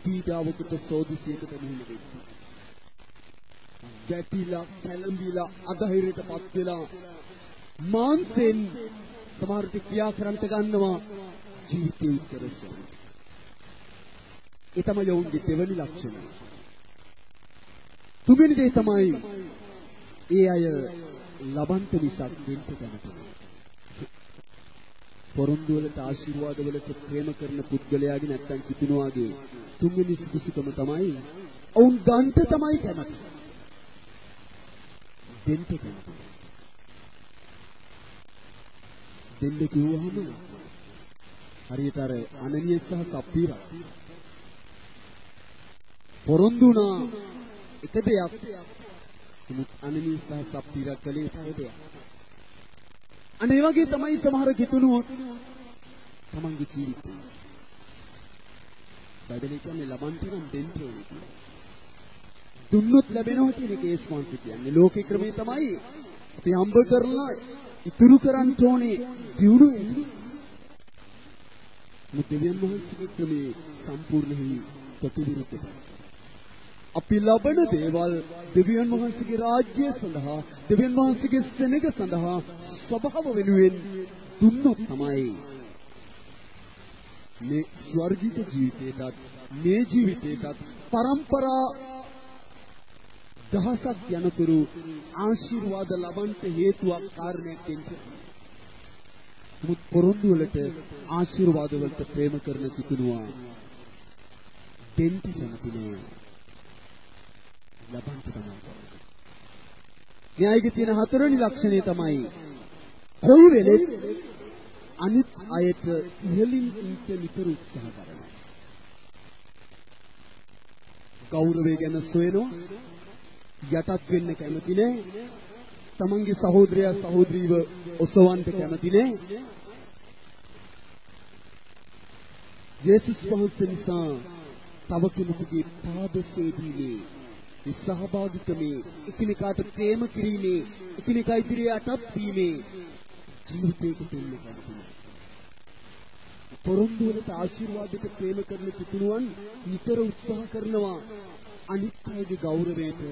Speaker 1: පීඩාවකට සෝදිසියකට මුහුණ දෙන්නේ. ගැටිලා කැළඹිලා අධෛර්යයටපත් වෙලා මාන්සෙන් සමහරට ක්‍රියා කරන්ට ගන්නවා ජීවිතේ උත්තරසෝ. ඒ තමයි යෝන්ගේ දෙවනි ලක්ෂණය. තුන්වෙනි දේ තමයි ඒ අය ලබන්ත මිසක් දෙන්න කැමති නෑ. පොරොන්දු වලට ආශිර්වාද වලට ප්‍රේම කරන පුද්ගලයාගේ නැත්තම් කිතුණුවාගේ තුන්වෙනි සුදුසුකම තමයි ඔවුන් ගන්ට තමයි කැමති. දෙන්න කැමති. දෙන්න කිව්වහම හරියට අර අනනිය සහ සප්පීරා පොරොන්දු වුණා එක දෙයක්. අනනිය සහ සප්පීරා කලේ තව දෙයක්. අනේ වගේ තමයි සමහර කිතුණුවෝ තමන්ගේ ජීවිතේ. බයිබලයේ කියන්නේ ලබන්ට නම් දෙන්න ඕනේ කියලා. දුන්නොත් ලැබෙනවා කියන එක ඒස්මන්ස් කියන්නේ. ලෝකේ ක්‍රමේ තමයි අපි හම්බ කරලා ඉතුරු කරන්න ඕනේ දියුණුවේ. මුදෙවියන් වහන්සේගේ ක්‍රමේ සම්පූර්ණයි ප්‍රතිවිරුද්ධයි. අපි ලබන දේවල් දෙවියන් වහන්සේගේ රාජ්‍ය සඳහා දෙවියන් වහන්සේගේ සෙනග සඳහා ස්වභාව වෙනුවෙන් දුන්නොත් තමයි මේ ස්වර්ගික ජීවිතයටත් මේ ජීවිතයටත් පරම්පරා දහසක් යනතුරු ආශිර්වාද ලබන්ට හේතුවක් කාරණයක් වෙන්නේ. මුත් පොරොන්දු වලට ආශිර්වාද වලට ප්‍රේම කරන කිතුණුවා දෙන්න කැමති නෑ. ලබන්ට තමයි. න්‍යායික තියෙන හතරවෙනි ලක්ෂණය තමයි කොයි වෙලෙත් අනිත් අයට ඉහළින් ඉන්න නිතර උත්සාහ කරනවා. ගෞරවය ගැන සොයනවා. යටත් වෙන්න කැමති නෑ. තමන්ගේ සහෝදරයා සහෝදරීව ඔසවන්න කැමති නේ? යේසුස් වහන්සේ නිසා තව කෙනෙකුගේ පාද සේදීමේ සහභාගීකමේ එකිනෙකාට ප්‍රේම කිරීමේ එකිනෙකා ඉදිරියට අටත් වීමේ ජීවිතයකට එන්න කැමතියි. පොරොන්දු වලට ආශිර්වාදයට ප්‍රේම කරන කිතුණුවන් නිතර උත්සාහ කරනවා අනිත් අයගේ ගෞරවයට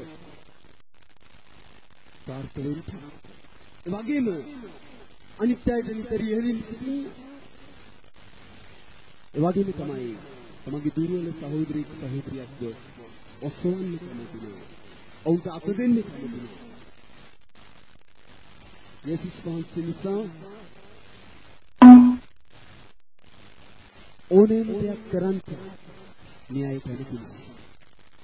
Speaker 1: පාර්ථ වෙන්න. ඒ වගේම අනිත් අයට නිතර ඉහළින් සිටින්න. ඒ වගේම තමයි තමගේ දුර්වල සහෝදරයෙක් සහෝදරියක්ව ඔසවන්න කැමති නෑ. ඔවුන්ට අත දෙන්න කැමති නෑ. යේසුස් වහන්සේ නිසා ඕනෑම දෙයක් කරන්න න්‍යාය කැමති නෑ.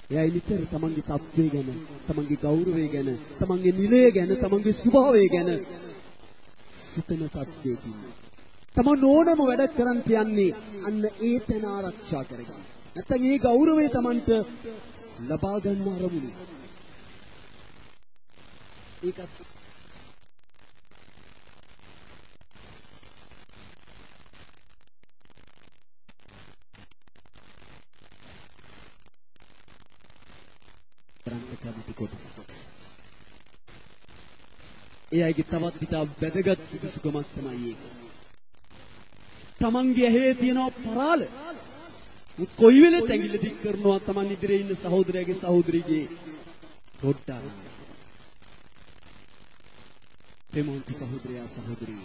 Speaker 1: එයා නිතර තමන්ගේ තත්ත්වය ගැන, තමන්ගේ ගෞරවය ගැන, තමන්ගේ නිලය ගැන, තමන්ගේ ස්වභාවය ගැන සිතන තත්ත්වයකින් තමන් ඕනම වැඩ කරන්න යන්නේ අන්න ඒ තැන ආරක්ෂා කරගන්න. නැත්නම් ඒ ගෞරවය තමන්ට ලබා ගන්න අරමුණේ. ඒකත් ඒ අයගේ තවත් පිටා වැදගත් සුදුසුකමක් තමයි ඒක. තමන්ගේ ඇහි තියෙන පරාල මුත් කොයි වෙලෙත් ඇඟිල්ල දික් කරනවා තමන් ඉදිරියේ ඉන්න සහෝදරයාගේ සහෝදරියගේ රොඩ්ඩා. ප්‍රේමවන්ත සහෝදරයා සහෝදරිය.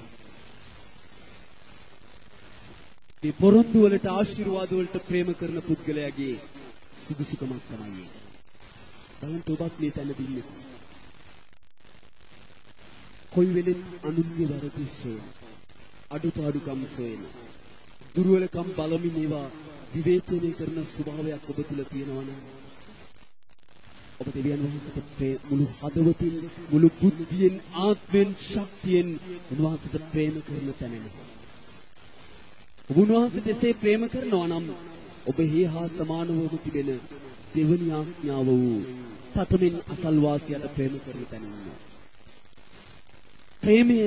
Speaker 1: මේ පොරොන්දු වලට ආශිර්වාද වලට ප්‍රේම කරන පුද්ගලයාගේ සුදුසුකමක් තමයි ඒක. බලන්න ඔබත් මේ තැන දින්නේ. කොයි වෙලෙත් අනුන්ගේ වැරදි සොයන, අඩුපාඩුකම් සොයන, දුර්වලකම් බලමින් ඒවා විවේචනය කරන ස්වභාවයක් ඔබ තුල තියෙනවා නම් ඔබ දෙවියන් වහන්සේට මුළු හදවතින්, මුළු බුද්ධියෙන්, ආත්මෙන්, ශක්තියෙන් උන්වහන්සේට ප්‍රේම කරන තැනනේ. ඔබ උන්වහන්සේට එසේ ප්‍රේම කරනවා නම් ඔබ හා සමානවම තිබෙන දෙවනි ආඥාව වූ සතමින් අසල්වාසියට ප්‍රේම කරන තැන ඉන්නවා. ප්‍රේමය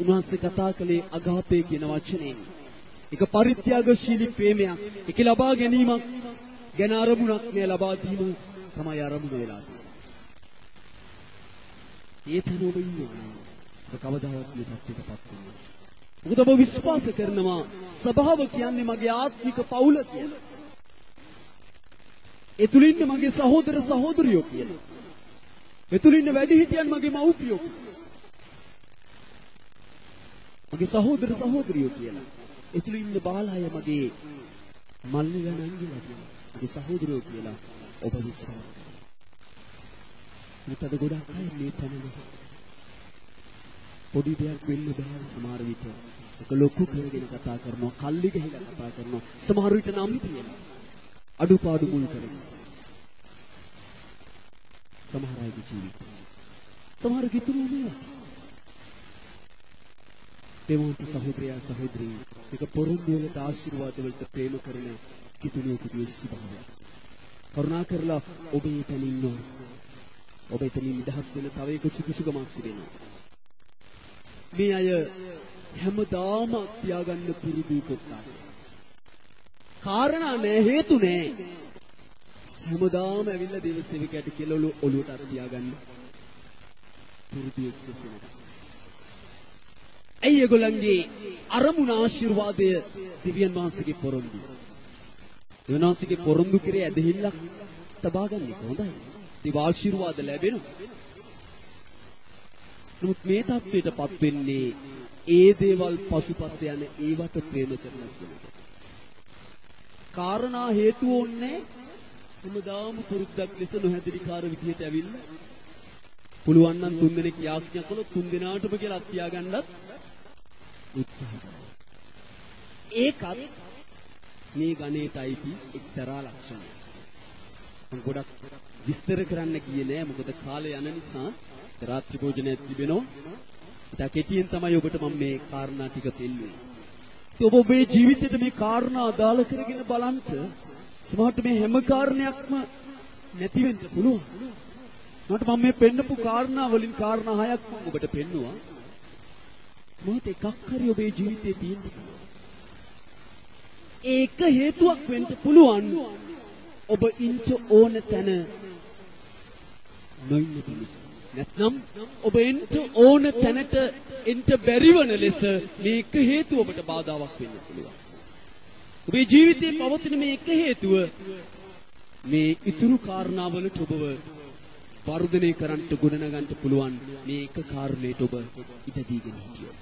Speaker 1: උන්වහන්සේ කතා කළේ අගාපේ කියන වචනයෙන්. ඒක පරිත්‍යාගශීලී ප්‍රේමයක්. ඒක ලබා ගැනීමක් ගැන අරමුණක් නෑ, ලබා දීම තමයි අරමුණ වෙලා තියෙන්නේ. ඒ තැන ඔබ ඉන්නවා. ඔබ කවදාවත් මේ තත්ත්වයටපත් වෙන්නේ නෑ. මොකද ඔබ විශ්වාස කරනවා ස්වභාව කියන්නේ මගේ ආත්මික පවුල කියලා. එතුලින් මගේ සහෝදර සහෝදරියෝ කියලා. එතුලින් වැඩිහිටියන් මගේ මව්පියෝ. මගේ සහෝදර සහෝදරියෝ කියලා. එතුලින් බාලය මගේ මල්ලිලා නංගිලා කියලා. මගේ සහෝදරයෝ කියලා ඔබ විශ්වාස කරනවා. මෙතන ගොඩක් අය මේ තැනනේ. පොඩි දෙයක් වෙන්න බෑ සමහර විට. ඒක ලොකු කරගෙන කතා කරනවා, කල්ලි ගහලා කතා කරනවා. සමහර විට නම් තියෙනවා. අඩුපාඩු මුල් කරගෙන. සමහර අයගේ ජීවිත. සමහර කිතුරු නේ. දෙමෝන්ති සහෝදරයා සහෝදරී එක පොරොන්දු වලට ආශිර්වාද වලට ප්‍රේම කරන කිතුරුකගේ ස්වභාවය. කරුණා කරලා ඔබ එතන ඉන්නවා. ඔබ එතනින් නිදහස් වෙන තව එක සුදුසුකමක් තිබෙනවා. මේ අය හැමදාම තියාගන්න පුරුදු කොටස්. කාරණා නෑ, හේතු නෑ. හැමදාම ඇවිල්ලා දේව සේවකයාට කියලා ඔළුවට අර තියාගන්න පුරුදු එක්කෙනෙක්. ඇයි ඒගොල්ලන්ගේ අරමුණ ආශිර්වාදය දෙවියන් වහන්සේගේ පොරොන්දු. දෙවියන් වහන්සේගේ පොරොන්දු කරේ ඇදහිල්ලක් තබා ගන්න එක හොඳයි. ඒ ආශිර්වාද ලැබෙනවා. නමුත් මේ තත්ත්වයටපත් වෙන්නේ ඒ දේවල් පසුපස යන ඒවට ප්‍රේම කරන කෙනෙක්. කාරණා හේතු ඕනේ හැමදාම පුරුද්දක් ලෙස නොහැදිරිකාර විදියට ඇවිල්ලා පුළුවන් නම් 3 දෙනෙක් යාඥා කළොත් 3 දෙනාටම කියලා තියාගන්නත් උත්සාහ කරනවා. ඒකත් මේ ගණේටයි එක්තරා ලක්ෂණයක්. මම ගොඩක් විස්තර කරන්න ගියේ නෑ, මොකද කාලය යන නිසා. රාත්‍රී භෝජනයක් තිබෙනවා. ඒක කෙටියෙන් තමයි ඔබට මම මේ කාරණා ටික පෙන්වන්නේ. ඔබ ඔබේ ජීවිතේට මේ කාරණා අදාළ කරගෙන බලන්න. සමහරට මේ හැම කාරණයක්ම නැති වෙන්න පුළුවන්. මට මම මේ පෙන්නපු කාරණා වලින් කාරණා හයක් මම ඔබට පෙන්නුවා. මොකද එකක් හරි ඔබේ ජීවිතේ තියෙන්නේ. ඒක හේතුවක් වෙන්න පුළුවන්. ඔබ ඉන්න ඕන තැන නොඉන්න පිණිස. නැත්නම් ඔබ එන්න ඕන තැනට එන්න බැරිවන ලෙස මේක හේතුව ඔබට බාධාවක් වෙන්න පුළුවන්. ඔබේ ජීවිතේ පවතින මේ එක හේතුව මේ ඉතුරු කාරණාවලට ඔබව වර්ධනය කරන්නට ගොඩනගන්න පුළුවන් මේ එක කාරණේට ඔබ ඉඩ දීගෙන හිටියොත්.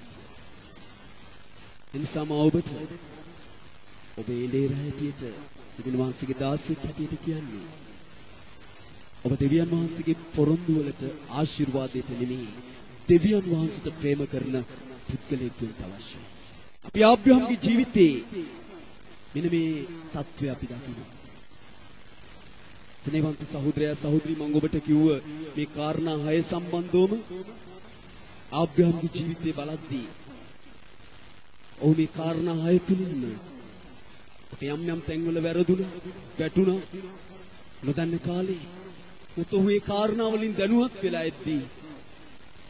Speaker 1: එනිසා මම ඔබට ඔබේ ලේර හැටියට දෙවියන් වහන්සේගේ දාසයෙක් හැටියට කියන්නේ ඔබ දෙවියන් වහන්සේගේ පොරොන්දු වලට ආශිර්වාදයට නෙමෙයි දෙවියන් වහන්සේට ප්‍රේම කරන පුද්ගලයෙක් වෙන්න අවශ්‍යයි. අපි ආබ්‍රහම්ගේ ජීවිතේ මෙන්න මේ தত্ত্বය අපි දකිනවා. ස්නේහවන්ත සහෝදරයා සහෝදරි මම ඔබට කිව්ව මේ කාරණා 6 සම්බන්ධවම ආබ්‍රහම්ගේ ජීවිතේ බලද්දී ඔහු මේ කාරණා 6 තුලින්ම යම් තැන්වල වැරදුනා, වැටුණා, නොදන්න කාලේ ඔහු මේ කාරණා වලින් දැනුවත් වෙලා ඇද්දී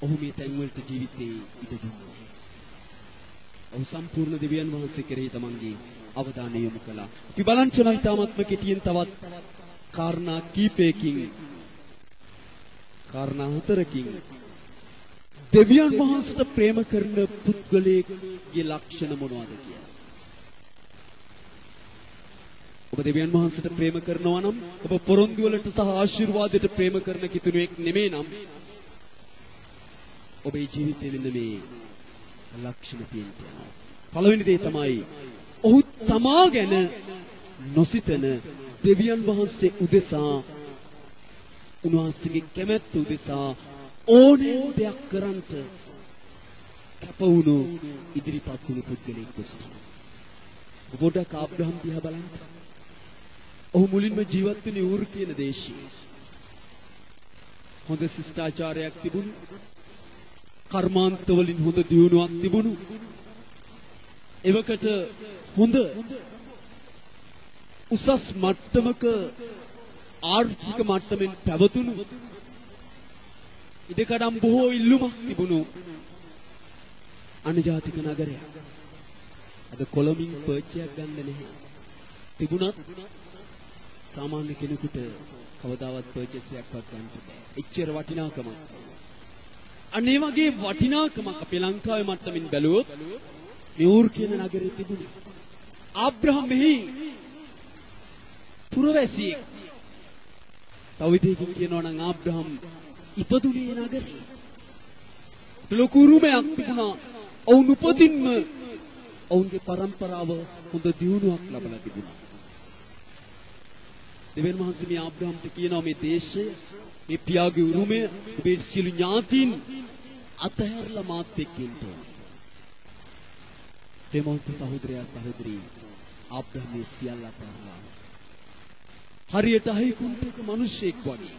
Speaker 1: ඔහු මේ තැන්වලට ජීවිතේ ඉඩ දුන්නා. ඔහු සම්පූර්ණ දෙවියන් වහන්සේ කෙරෙහි තමන්ගේ අවධානය යොමු කළා. අපි බලන්න යන ඉතාමත්ම කෙටියෙන් තවත් කාරණා කීපයකින් කාරණා 4කින් දෙවියන් වහන්සේට ප්‍රේම කරන පුද්ගලයෙක්ගේ ලක්ෂණ මොනවද කියලා. ඔබ දෙවියන් වහන්සේට ප්‍රේම කරනවා නම් ඔබ පොරොන්දු වලට සහ ආශිර්වාදයට ප්‍රේම කරන කිතුණෙක් නෙමෙයි නම් ඔබේ ජීවිතේ වෙන මේ ලක්ෂණ තියෙනවා. පළවෙනි දේ තමයි ඔහු තමා ගැන නොසිතන දෙවියන් වහන්සේ උදෙසා උන්වහන්සේගේ කැමැත්ත උදෙසා ඕනෑම දෙයක් කරන්නට කැප වුණු ඉදිරිපත් වුණු පුද්ගලෙක් වෙනවා. ඔබට ආබ්‍රහම් දිහා බලන්න. ඔහු මුලින්ම ජීවත් වෙන්නේ ඌර් කියන දේශයේ. හොඳ ශිෂ්ටාචාරයක් තිබුණු, කර්මාන්ත වලින් හොඳ දියුණුවක් තිබුණු, එවකට හොඳ උසස් මට්ටමක ආර්ථික මට්ටමින් පැවතුණු ඉඩකඩම් බොහෝ ඉල්ලුමක් තිබුණු අනජාතික නගරයක්. අද කොළඹින් පර්චයක් ගන්න නැහැ. තිබුණත් සාමාන්‍ය කෙනෙකුට කවදාවත් පර්චස් එකක්වත් ගන්න බෑ. එච්චර වටිනාකමක්. අනේ වගේ වටිනාකමක් අපේ ලංකාවේ මට්ටමින් බැලුවොත් මේ ඌර් කියන නගරේ තිබුණේ. ආබ්‍රහම් මෙහි පුරවැසියෙක්. තව විදිහකින් කියනවා නම් ආබ්‍රහම් ඉපදුනේ නගරේ. ලොකු උරුමයක් තිබුණා. ඔවුන් උපදින්ම ඔවුන්ගේ පරම්පරාව හොඳ දියුණුවක් ලබලා තිබුණා. දෙවියන් වහන්සේ මේ ආබ්‍රහම්ට කියනවා මේ දේශය, මේ පියාගේ උරුමය, ඔබේ සියලු ඥාතීන් අතහැරලා මාත් එක්ක ඉන්න ඕන. දෙමව්පිය සහෝදරයා සහෝදරී ආබ්‍රහම් මේ සියල්ල අතහැරලා හරියට අහිකුන්ටක මිනිසෙක් වගේ.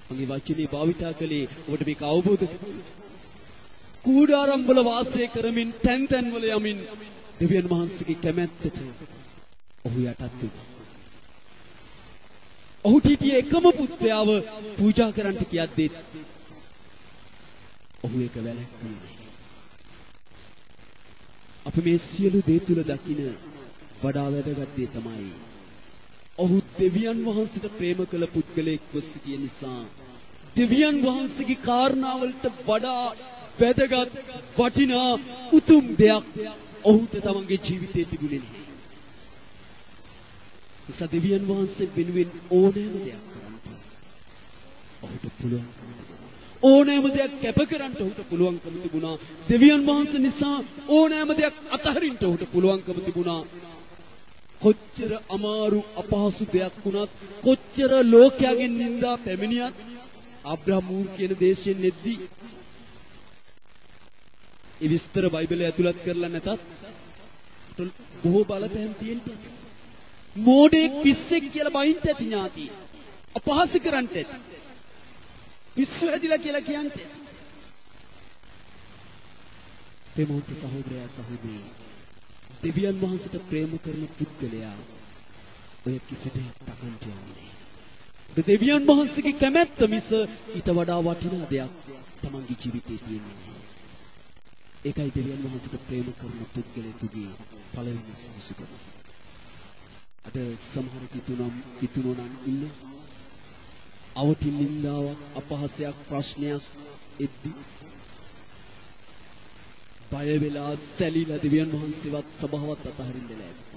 Speaker 1: මගේ වචනේ භාවිතා කළේ ඔබට මේක අවබෝධ කරගන්න. කූඩාරම් වල වාසය කරමින් තැන් තැන් වල යමින් දෙවියන් වහන්සේගේ කැමැත්තට ඔහු යටත් වුණා. ඔහුට හිටිය එකම පුත්‍රයාව පූජා කරන්නට කියද්දී ඔහු ඒක වැළැක්වුවේ. අපි මේ සියලු දේ තුල දකින වඩා වැදගත් දේ තමයි ඔහු දෙවියන් වහන්සේට ප්‍රේම කළ පුද්ගලයෙක්ව සිටිය නිසා දෙවියන් වහන්සේගේ කාරණාවලට වඩා වැදගත් වටිනා උතුම් දෙයක් ඔහුට තමන්ගේ ජීවිතේ තිබුණේ නැහැ. ඒ දෙවියන් වහන්සේ වෙනුවෙන් ඕනෑම දෙයක් කරන්න ඔහුට පුළුවන්කම තිබුණා. ඕනෑම දෙයක් කැප කරන්න ඔහුට පුළුවන්කම තිබුණා. දෙවියන් වහන්සේ නිසා ඕනෑම දෙයක් අතහරින්න ඔහුට පුළුවන්කම තිබුණා. කොච්චර අමාරු අපහසු දෙයක් වුණත්, කොච්චර ලෝකයෙන් නින්දා පැමිණියත් ආබ්‍රහම් ඌර් කියන දේශයෙන් නෙද්දී ඒ විස්තර බයිබලයේ ඇතුළත් කරලා නැතත් බොහෝ බලපෑම් තියෙනවා. මෝඩෙක් පිස්සෙක් කියලා බයින්ට ඇති ඥාති. අපහාස කරන්නට ඇති. පිස්සු ඇදිලා කියලා කියන්නේ. දෙමෝන්ති සහෝදරයා සහෝදරී දෙවියන් වහන්සේට ප්‍රේම කරන පුද්ගලයා ඔය කිසි දෙයක් තකන්ට යන්නේ. දෙවියන් වහන්සේගේ කැමැත්ත මිස ඊට වඩා වටිනා දෙයක් තමන්ගේ ජීවිතේ තියෙන්නේ නැහැ. ඒකයි දෙවියන් වහන්සේට ප්‍රේම කරන පුද්ගලයෙකුගේ පළවෙනි සුසුකම. අද සමහර කිතුනෝ නම් ඉන්නේ අවටින් නින්දාවක් අපහාසයක් ප්‍රශ්නයක් එද්දි බය වෙලා සැලීලා දෙවියන් වහන්සේවත් සබාවත් අතහරින්න ලෑස්ති.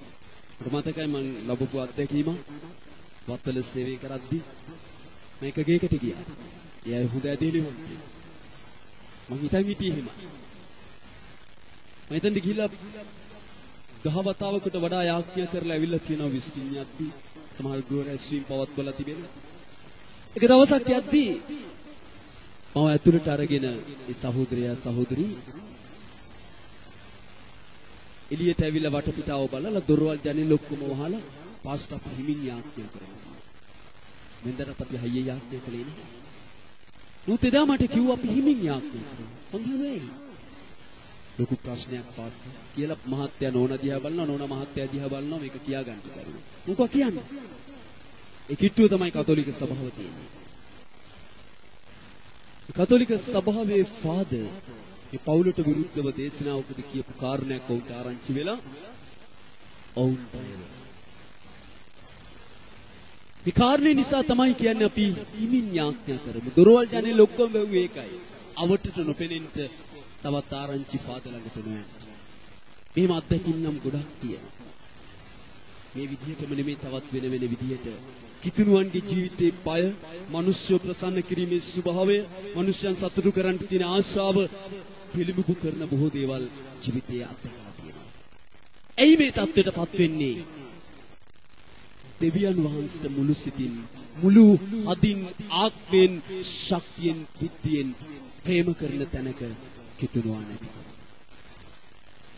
Speaker 1: මට මතකයි මම ලැබපු අත්දැකීම වත්තල සේවය කරද්දි මම එක ගේකට ගියා. එයා හොඳ ඇදහිලි වුණා. මම හිතන් හිටියේ එහෙම. මම හිතන්නේ ගිහිල්ලා ගහවතාවකට වඩා යාඥා කරලා ඇවිල්ලා කියනවා විසිටින් යද්දි සමහර ගෝර ඇස්වීම් පවත්වලා තිබෙන. එක දවසක් යද්දි මම ඇතුළට අරගෙන ඒ සහෝදරයා සහෝදරී එළියට ඇවිල්ලා වටපිටාව බලලා දොරවල් ජනෙල් ඔක්කොම වහලා පාස්ටර් අප හිමින් යාඥා කරනවා. මෙන්දට අපි හයිය යාඥා කළේ නේ. නමුත් එදා මට කිව්වා අපි හිමින් යාඥා කරනවා. මං හිතුවේ ලොකු ප්‍රශ්නයක් පාස්ටර් කියලා මහත්තයා නෝනා දිහා බලනවා නෝනා මහත්තයා දිහා බලනවා මේක කියා ගන්න බැරුව. මොකක් කියන්නේ? ඒ කිට්ටුව තමයි කතෝලික සභාව තියෙන්නේ. ඒ කතෝලික සභාවේ ෆාදර් මේ පවුලට විරුද්ධව දේශනාවකදී කියපු කාරණයක් වුන්ට ආරංචි වෙලා ඔවුන් මේ කාරණේ නිසා තමයි කියන්නේ අපි හිමින් යාඥා කරමු. දොරවල් ජනෙල් ඔක්කොම වැව්වේ ඒකයි. අවටට නොපෙනෙන්න තවත් ආරංචි ෆාදර් ළඟට නොයන්න. මෙහෙම අත්දැකීම් නම් ගොඩක් තියෙනවා. මේ විදිහටම නෙමෙයි තවත් වෙන විදිහට කිතුණුවන්ගේ ජීවිතේ පය, මිනිස්සු ප්‍රසන්න කිරීමේ ස්වභාවය, මිනිස්යන් සතුටු කරන්න තියෙන ආශාව පිළිඹු කරන බොහෝ දේවල් ජීවිතයේ අත්දැකලා තියෙනවා. එයි මේ தත්ත්වයටපත් වෙන්නේ දෙවියන් වහන්සේට මුළු සිතින්, මුළු අදින්, ආත්මෙන්, ශක්තියෙන්, බුද්ධියෙන් ප්‍රේම කරන තැනක කිතුණුවා නැති.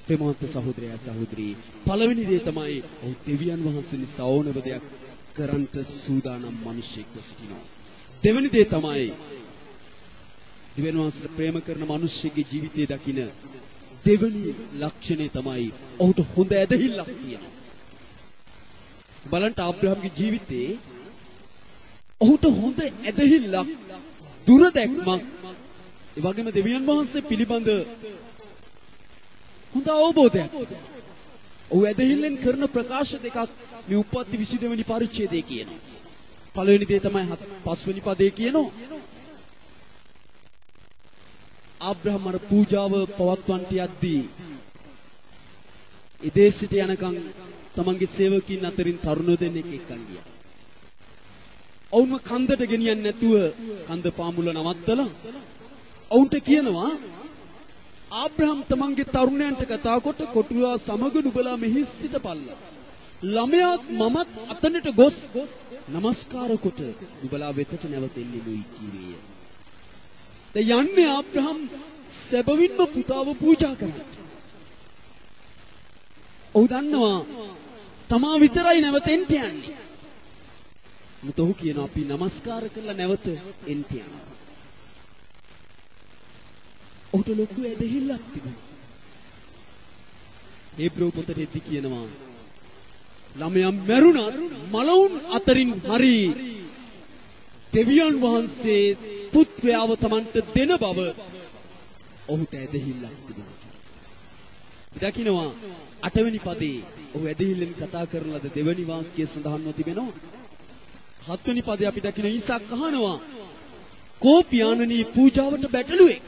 Speaker 1: ප්‍රේමවන්ත සහෝදරයා සහෝදරී පළවෙනි දේ තමයි ඔහු දෙවියන් වහන්සේ නිසා ඕනම දෙයක් කරන්ට සූදානම් මිනිසෙක් සිටිනවා. දෙවෙනි දේ තමයි දෙවියන් වහන්සේට ප්‍රේම කරන මිනිසෙක්ගේ ජීවිතයේ දකින දෙවෙනි ලක්ෂණය තමයි ඔහුට හොඳ ඇදහිල්ලක් තියෙනවා. බලන්න ආබ්‍රහම්ගේ ජීවිතේ ඔහුට හොඳ ඇදහිල්ලක්, දුරදැක්මක්, ඒ වගේම දෙවියන් වහන්සේ පිළිබඳ හොඳ අවබෝධයක්. ඔහු ඇදහිල්ලෙන් කරන ප්‍රකාශ දෙකක් මේ උප්පත්ති 22 වෙනි පරිච්ඡේදයේ කියනවා. පළවෙනි දේ තමයි 5 වෙනි පදයේ කියනවා. ආබ්‍රහම් අර පූජාව පවත්වන්නට යද්දී ඒ දේශයට යනකම් තමන්ගේ සේවකින් අතරින් තරුණ දෙන්නෙක් එක්කන් ගියා. ඔවුන්ව කන්දට ගෙනියන්නේ නැතුව කන්ද පාමුල නවත්තලා ඔවුන්ට කියනවා ආබ්‍රහම් තමන්ගේ තරුණයන්ට කතා කොට කොටුවා සමග නුඹලා මෙහි සිටපල්ලා. ළමයාත් මමත් අතනට ගොස් নমස්කාර කොට නුඹලා වෙතට නැවතෙන්නේ නොයි කීවේය. දැන් යන්නේ ආබ්‍රහම් සැබවින්ම පුතාව පූජා කරන්න. ඔහු දන්නවා තමා විතරයි නැවතෙන්න යන්නේ. මුත ඔහු කියන අපි নমස්කාර කරලා නැවත එන්න යනවා. ඔහුට ලොකු ඇදහිල්ලක් තිබුණා. හේබ්‍රෝ පොතේදී කියනවා ළමයා මැරුණත් මලවුන් අතරින් හරි දෙවියන් වහන්සේ පුත්‍රයාව තමන්ට දෙන බව ඔහුට ඇදහිල්ලක් තිබුණා. දකින්නවා 8 වෙනි පදේ ඔහු ඇදහිල්ලෙන් කතා කරන ලද දෙවනි වාක්‍යය සඳහන්ව තිබෙනවා. 7 වෙනි පදේ අපි දකින්න ඊසාක් අහනවා කෝ පියාණනි පූජාවට බැටළුවේ.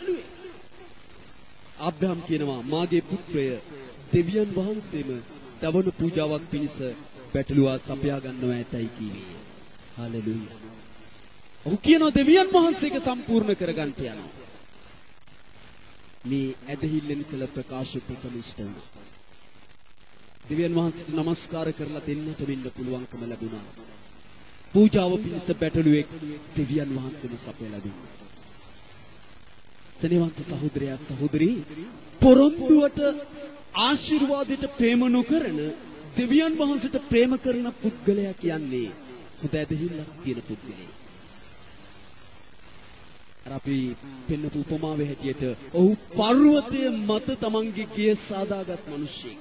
Speaker 1: ආබ්‍රහම් කියනවා මාගේ පුත්‍රය දෙවියන් වහන්සේම දවන පූජාවක් පිණිස බැටළුවා සපයා ගන්නවා ඇතයි කීවේ. හලෙලූයා. ඔහු කියනවා දෙවියන් වහන්සේක සම්පූර්ණ කරගන්න යනවා. මේ ඇදහිල්ලෙන් කළ ප්‍රකාශ දෙකම ඉෂ්ට වුණා. දෙවියන් වහන්සේට নমස්කාර කරලා දෙන්නට වෙන්න පුළුවන්කම ලැබුණා. පූජාව පිණිස බැටළුවෙක් දෙවියන් වහන්සේම සපයලා දුන්නා. සෙනෙහවන්ත සහෝදරයා සහෝදරී පොරොන්දුවට ආශිර්වාදයට ප්‍රේම නොකරන දෙවියන් වහන්සේට ප්‍රේම කරන පුද්ගලයා කියන්නේ හොඳ ඇදහිල්ලක් තියෙන පුද්ගලයෙක්. අපි පෙන්නපු උපමාවේ හැටියට ඔහු පර්වතයේ මත තමන්ගේ ගිය සාදාගත් මිනිසෙක්.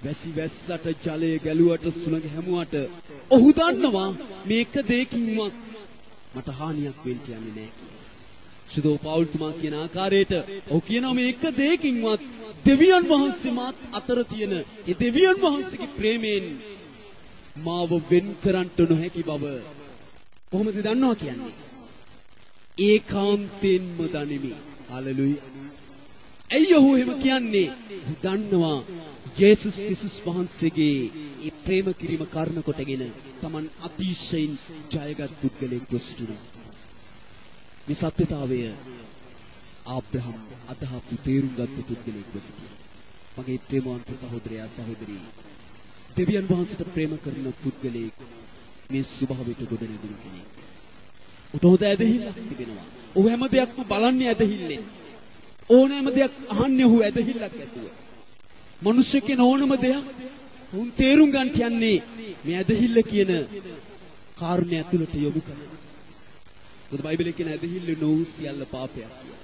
Speaker 1: වැසි වැස්සට ජලය ගැලුවට සුළඟ හැමුවට ඔහු දන්නවා මේක දෙකින්වත් මට හානියක් වෙන්න යන්නේ නැහැ කියලා. සුදෝ පෞල්තුමා කියන ආකාරයට ඔහු කියනවා මේක දෙකින්වත් දෙවියන් වහන්සේ මාත් අතර තියෙන ඒ දෙවියන් වහන්සේගේ ප්‍රේමයෙන් මාව වෙන් කරන්නට නොහැකි බව කොහොමද දන්නවා කියන්නේ? ඒකාන්තයෙන්ම දනිමි. හalleluya. ඇයි ඔහු එහෙම කියන්නේ? ඔහු දන්නවා ජේසුස් ක්‍රිස්තුස් වහන්සේගේ ඒ ප්‍රේම කිරීම කාරණ කොටගෙන Taman අතිශයින් ජයගත් පුද්ගලෙක් වෙස්තුනා. මේ සත්‍යතාවය ආබ්‍රහම් අදහපු තේරුම් ගත්ත පුද්ගලෙක් වෙස්තුනා. මගේ ප්‍රේමවන්ත සහෝදරයා සහෝදරී, දෙවියන් වහන්සේට ප්‍රේම කරන පුද්ගලෙක් මේ ස්වභාවයට ගොඩනැගුණු කෙනෙක්. උතෝද ඇදහිල්ලක් තිබෙනවා. ඔහු හැම දෙයක්ම බලන්නේ ඇදහිල්ලෙන්. ඕනෑම දෙයක් අහන්නේ ඔහු ඇදහිල්ලක් ඇතුව. මිනිස්සු කියන ඕනම දෙයක් උන් තේරුම් ගන්න යන්නේ මේ ඇදහිල්ල කියන කාරණේ ඇතුළට යොමු කරනවා. මොකද බයිබලයේ කියන ඇදහිල්ල නොවු සියල්ල පාපයක් කියලා.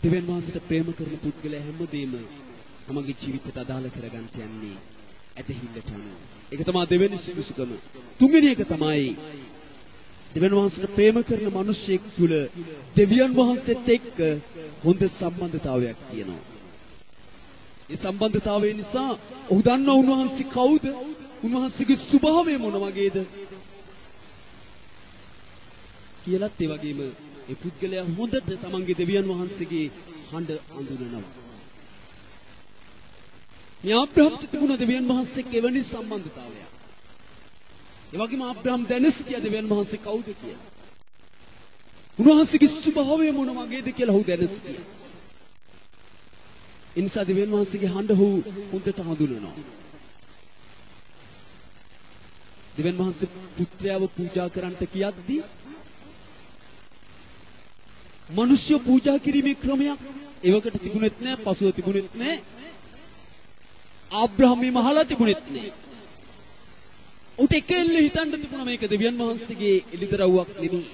Speaker 1: දෙවියන් වහන්සේට ප්‍රේම කරන පුද්ගලයා හැමදේම තමගේ ජීවිතයට අදාළ කරගන්න යන්නේ ඇදහිල්ලට අනුව. ඒක තමයි දෙවෙනි සුදුසුකම. තුන්වෙනි එක තමයි දෙවියන් වහන්සේට ප්‍රේම කරන මිනිසෙක් තුළ දෙවියන් වහන්සේත් එක්ක හොඳ සම්බන්ධතාවයක් තියෙනවා. ඒ සම්බන්ධතාවය නිසා ඔහු දන්නා උන්වහන්සේ කවුද? උන්වහන්සේගේ ස්වභාවය මොන වගේද? කියලාත් ඒ වගේම ඒ පුද්ගලයා හොඳට තමන්ගේ දෙවියන් වහන්සේගේ හඬ අඳුනනවා. මේ ආබ්‍රහම්ට තිබුණ දෙවියන් වහන්සේක එවැනි සම්බන්ධතාවයක්. ඒ වගේම ආබ්‍රහම් දැන සිටිය දෙවියන් වහන්සේ කවුද කියලා. උන්වහන්සේගේ ස්වභාවය මොන වගේද කියලා ඔහු දැන සිටියා. ඒ නිසා දෙවියන් වහන්සේගේ හඬ ඔහු හොඳට හඳුනනවා. දෙවියන් වහන්සේ පුත්‍රයාව පූජා කරන්නට කියද්දී මිනිස්සු පූජා කිරීමේ ක්‍රමයක් ඒවකට තිබුණෙත් නැහැ, පසුව තිබුණෙත් නැහැ. ආබ්‍රහම් මේ මහලා තිබුණෙත් නැහැ. උට එකෙල්ල හිතන්න තිබුණා මේක දෙවියන් වහන්සේගේ එළිදරව්වක් නෙමෙයි,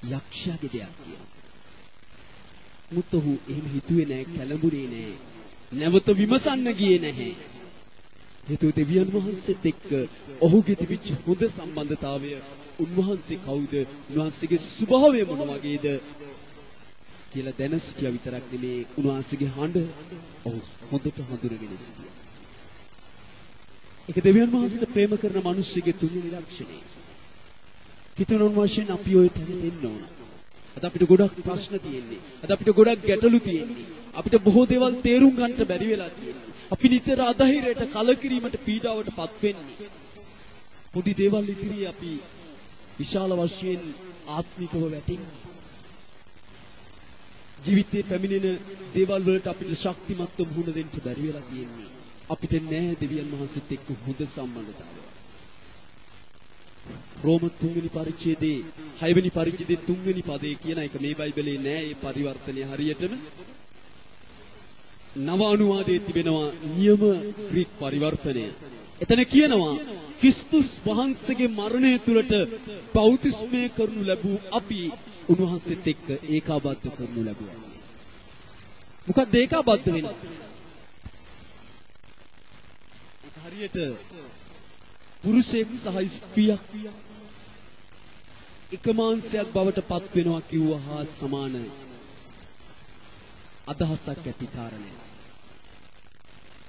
Speaker 1: යක්ෂයාගේ දෙයක් කියලා. මුත්තහු එහෙම හිතුවේ නැහැ, කලඹුනේ නැහැ. නැවත විමසන්න ගියේ නැහැ. හේතුව දෙවියන් වහන්සේත් එක්ක ඔහුගේ තිබිච්ච හොඳ සම්බන්ධතාවය, උන්වහන්සේ කවුද, උන්වහන්සේගේ ස්වභාවය මොන වගේද කියලා දැන සිටියා විතරක් නෙමේ, උන්වහන්සේගේ හඬ ඔහු හොඳට හඳුනගෙන සිටියා. ඒක දෙවියන් වහන්සේට ප්‍රේම කරන මිනිස්සුගේ තුන්වෙනි ලක්ෂණය. හිතනොන් වශයෙන් අපි ඔය තැනට එන්න ඕන. අද අපිට ගොඩක් ප්‍රශ්න තියෙන්නේ. අද අපිට ගොඩක් ගැටලු තියෙන්නේ. අපිට බොහෝ දේවල් තේරුම් ගන්නට බැරි වෙලා තියෙනවා. අපි නිතර අධෛර්යයට, කලකිරීමට, පීඩාවටපත් වෙන්නේ. පොඩි දේවල් ඉදිරියේ අපි විශාල වශයෙන් ආත්මිකව වැටෙන්නේ. ජීවිතේ පැමිණෙන දේවල් වලට අපිට ශක්තිමත්ව මුහුණ දෙන්න බැරි වෙලා තියෙන්නේ. අපිට නෑ දෙවියන් වහන්සේත් එක්ක හොඳ සම්බන්ධතාවයක්. රෝම 3 වෙනි පරිච්ඡේදයේ 6 වෙනි පරිච්ඡේදයේ 3 වෙනි පදේ කියන එක මේ බයිබලයේ නෑ. ඒ පරිවර්තනය හරියටම නව අනුවාදයේ තිබෙනවා නියම ග්‍රීක පරිවර්තනය. එතන කියනවා ක්‍රිස්තුස් වහන්සේගේ මරණය තුළට බෞතිස්මය කරනු ලැබූ අපි උන්වහන්සේත් එක්ක ඒකාබද්ධ කරනු ලැබුවා. මොකක්ද ඒකාබද්ධ වෙන්නේ? ඒක හරියට පුරුෂයෙක් සහ ස්ත්‍රියක් එක මාංශයක් බවට පත් වෙනවා කිව්වා හා සමාන අදහසක් ඇති කාරණය.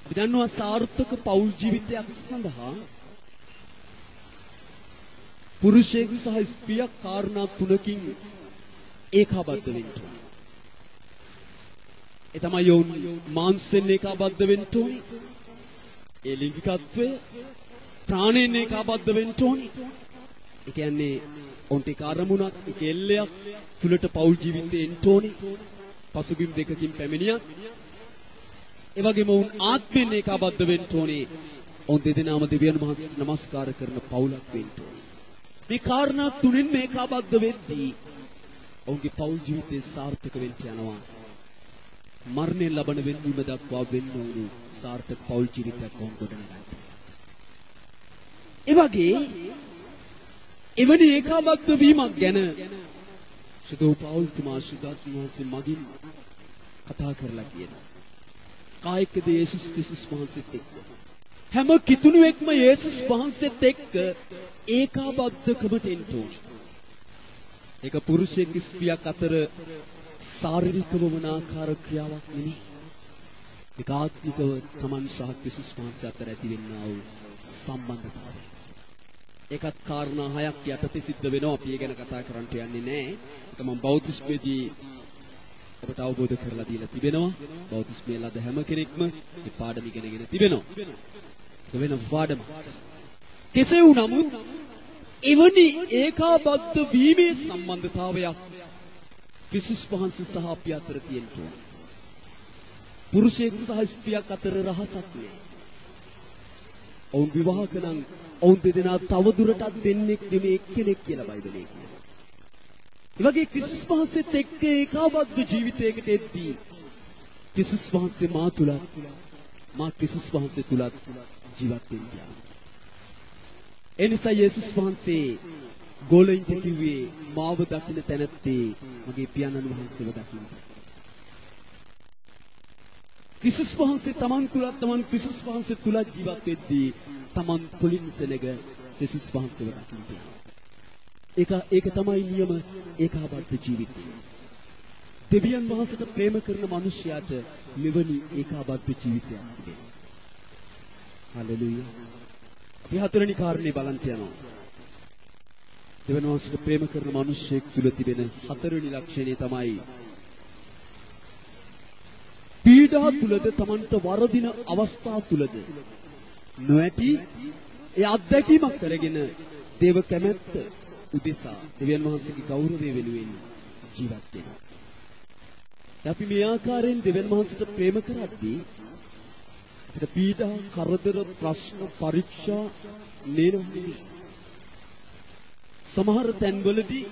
Speaker 1: අපි දන්නවා සාර්ථක පෞල් ජීවිතයක් සඳහා පුරුෂයෙක් සහ ස්ත්‍රියක් කාරණා තුනකින් ඒකාබද්ධ වෙන්න ඕනේ. ඒ තමයි යෝන් මාංශයෙන් ඒකාබද්ධ වෙන්න ඕනේ. ඒ ලිංගිකත්වය ප්‍රාණයෙන් ඒකාබද්ධ වෙන්න ඕනේ. ඒ කියන්නේ ඔන්ට ඒක අරමුණක්, ඒක එල්ලයක් තුලට පෞල් ජීවිතේ එන්න ඕනේ. පසුබිම් දෙකකින් පැමිණියත් ඒ වගේම උන් ආත්මයෙන් ඒකාබද්ධ වෙන්න ඕනේ. ඔවුන් දෙදෙනාම දෙවියන් වහන්සේට নমස්කාර කරන පවුලක් වෙන්න ඕනේ. මේ කාරණා තුනෙන් මේකාබද්ධ වෙද්දී ඔවුන්ගේ පෞල් ජීවිතේ සාර්ථක වෙන්න යනවා. මරණය ලබන වෙන්වීම දක්වා වෙන්න ඕනු සාර්ථක පෞල් ජීවිතයක් වුන් ගොඩනගන්න. ඒ වගේ එවැනි ඒකාබද්ධ වීමක් ගැන සුදෝ පෞල් තුමා සුදාත් වහන්සේ මගින් කතා කරලා කියනවා. කායිකද යේසුස් වහන්සේත් එක්ක. හැම කිතුණුවෙක්ම යේසුස් වහන්සේත් එක්ක ඒකාබද්ධකමට එන්න ඕනේ. ඒක පුරුෂයෙක් ස්ත්‍රියක් අතර ශාරීරිකව වන ආකාර ක්‍රියාවක් නෙමෙයි. ඒක ආත්මිකව තමන් සහ යේසුස් වහන්සේ අතර ඇතිවෙනා වූ සම්බන්ධතාවය. ඒකත් කාරණා හයක් යටතේ සිද්ධ වෙනවා. අපි ඒ ගැන කතා කරන්න යන්නේ නැහැ. ඒක මම බෞද්ධිස්මේදී ඔබට අවබෝධ කරලා දීලා තිබෙනවා. බෞද්ධිස්මේ ලද හැම කෙනෙක්ම මේ පාඩම ඉගෙනගෙන තිබෙනවා. ඒක වෙන පාඩම. කෙසේ වුණත් එවැනි ඒකාබද්ධ වීමේ සම්බන්ධතාවයක් ක්‍රිස්තුස් වහන්සේ සහ අපි අතර තියෙනවා. පුරුෂයෙක් සහ ස්ත්‍රියක් අතර රහසක් නෑ. ඔවුන් විවාහක නම් ඔවුන් දෙදෙනා තවදුරටත් දෙන්නෙක් නෙමෙයි එක්කෙනෙක් කියලා බයිබලයේ කියනවා. ඒ වගේ ක්‍රිස්තුස් වහන්සේත් එක්ක ඒකාබද්ධ ජීවිතයකට එද්දී ක්‍රිස්තුස් වහන්සේ මා තුලත් මා ක්‍රිස්තුස් වහන්සේ තුලත් ජීවත් වෙනවා. එනිසා යේසුස් වහන්සේ ගෝලයින්ට කිව්වේ මාව දකින්න තැනැත්තේ මගේ පියාණන් වහන්සේව දකින්න. ක්‍රිස්තුස් වහන්සේ තමන් ක්‍රිස්තුස් වහන්සේ තුල ජීවත් වෙද්දී තමන් තුලින් සෙනග ක්‍රිස්තුස් වහන්සේව දකින්න. ඒක තමයි නියම ඒකාබද්ධ ජීවිතය. දෙවියන් වහන්සේට ප්‍රේම කරන මිනිසයාට මෙවැනි ඒකාබද්ධ ජීවිතයක් තිබෙනවා. හලෙලූයා. අපි හතරවෙනි කාරණේ බලන්න යනවා. දෙවියන් වහන්සේට ප්‍රේම කරන මිනිසෙක් තුල තිබෙන හතරවෙනි ලක්ෂණය තමයි පීඩා තුලද තමන්ට වරදින අවස්ථා තුලද නොඇති ඒ අත්දැකීමක් කරගෙන දේව කැමැත්ත උදෙසා දෙවියන් වහන්සේගේ ගෞරවය වෙනුවෙන් ජීවත් වෙනවා. අපි මේ ආකාරයෙන් දෙවියන් වහන්සේට ප්‍රේම කරද්දී අපිට පීඩා, කරදර, ප්‍රශ්න, පරීක්ෂා නෙවෙයි. සමහර තැන්වලදී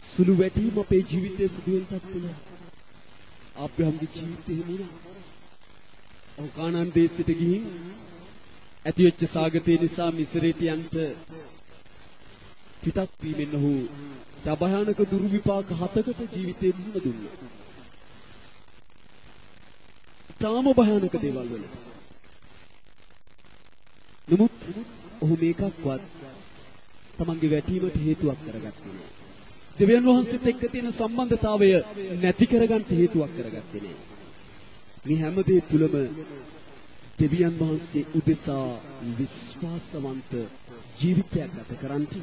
Speaker 1: සුළු වැටීම් අපේ ජීවිතයේ සිදු වෙන්නත් පුළුවන්. ආබ්‍රහම්ගේ ජීවිතේ එහෙම වුණා. ඔහු කානාන් දේශයට ගිහින් ඇතිවෙච්ච සාගතය නිසා මිස්රයට යන්න පිටත් වීමෙන් ඔහු භයානක දුර්විපාක 7කට ජීවිතේ මුහුණ දුන්නා. තාම භයානක දේවල් වල. නමුත් ඔහු මේකක්වත් තමන්ගේ වැටීමට හේතුවක් කරගත්තේ නෑ. දෙවියන් වහන්සේත් එක්ක තියෙන සම්බන්ධතාවය නැති කරගන්න හේතුවක් කරගත්තේ නෑ. මේ හැම දේ තුලම දෙවියන් වහන්සේ උදෙසා විශ්වාසවන්ත ජීවිතයක් ගත කරන්ට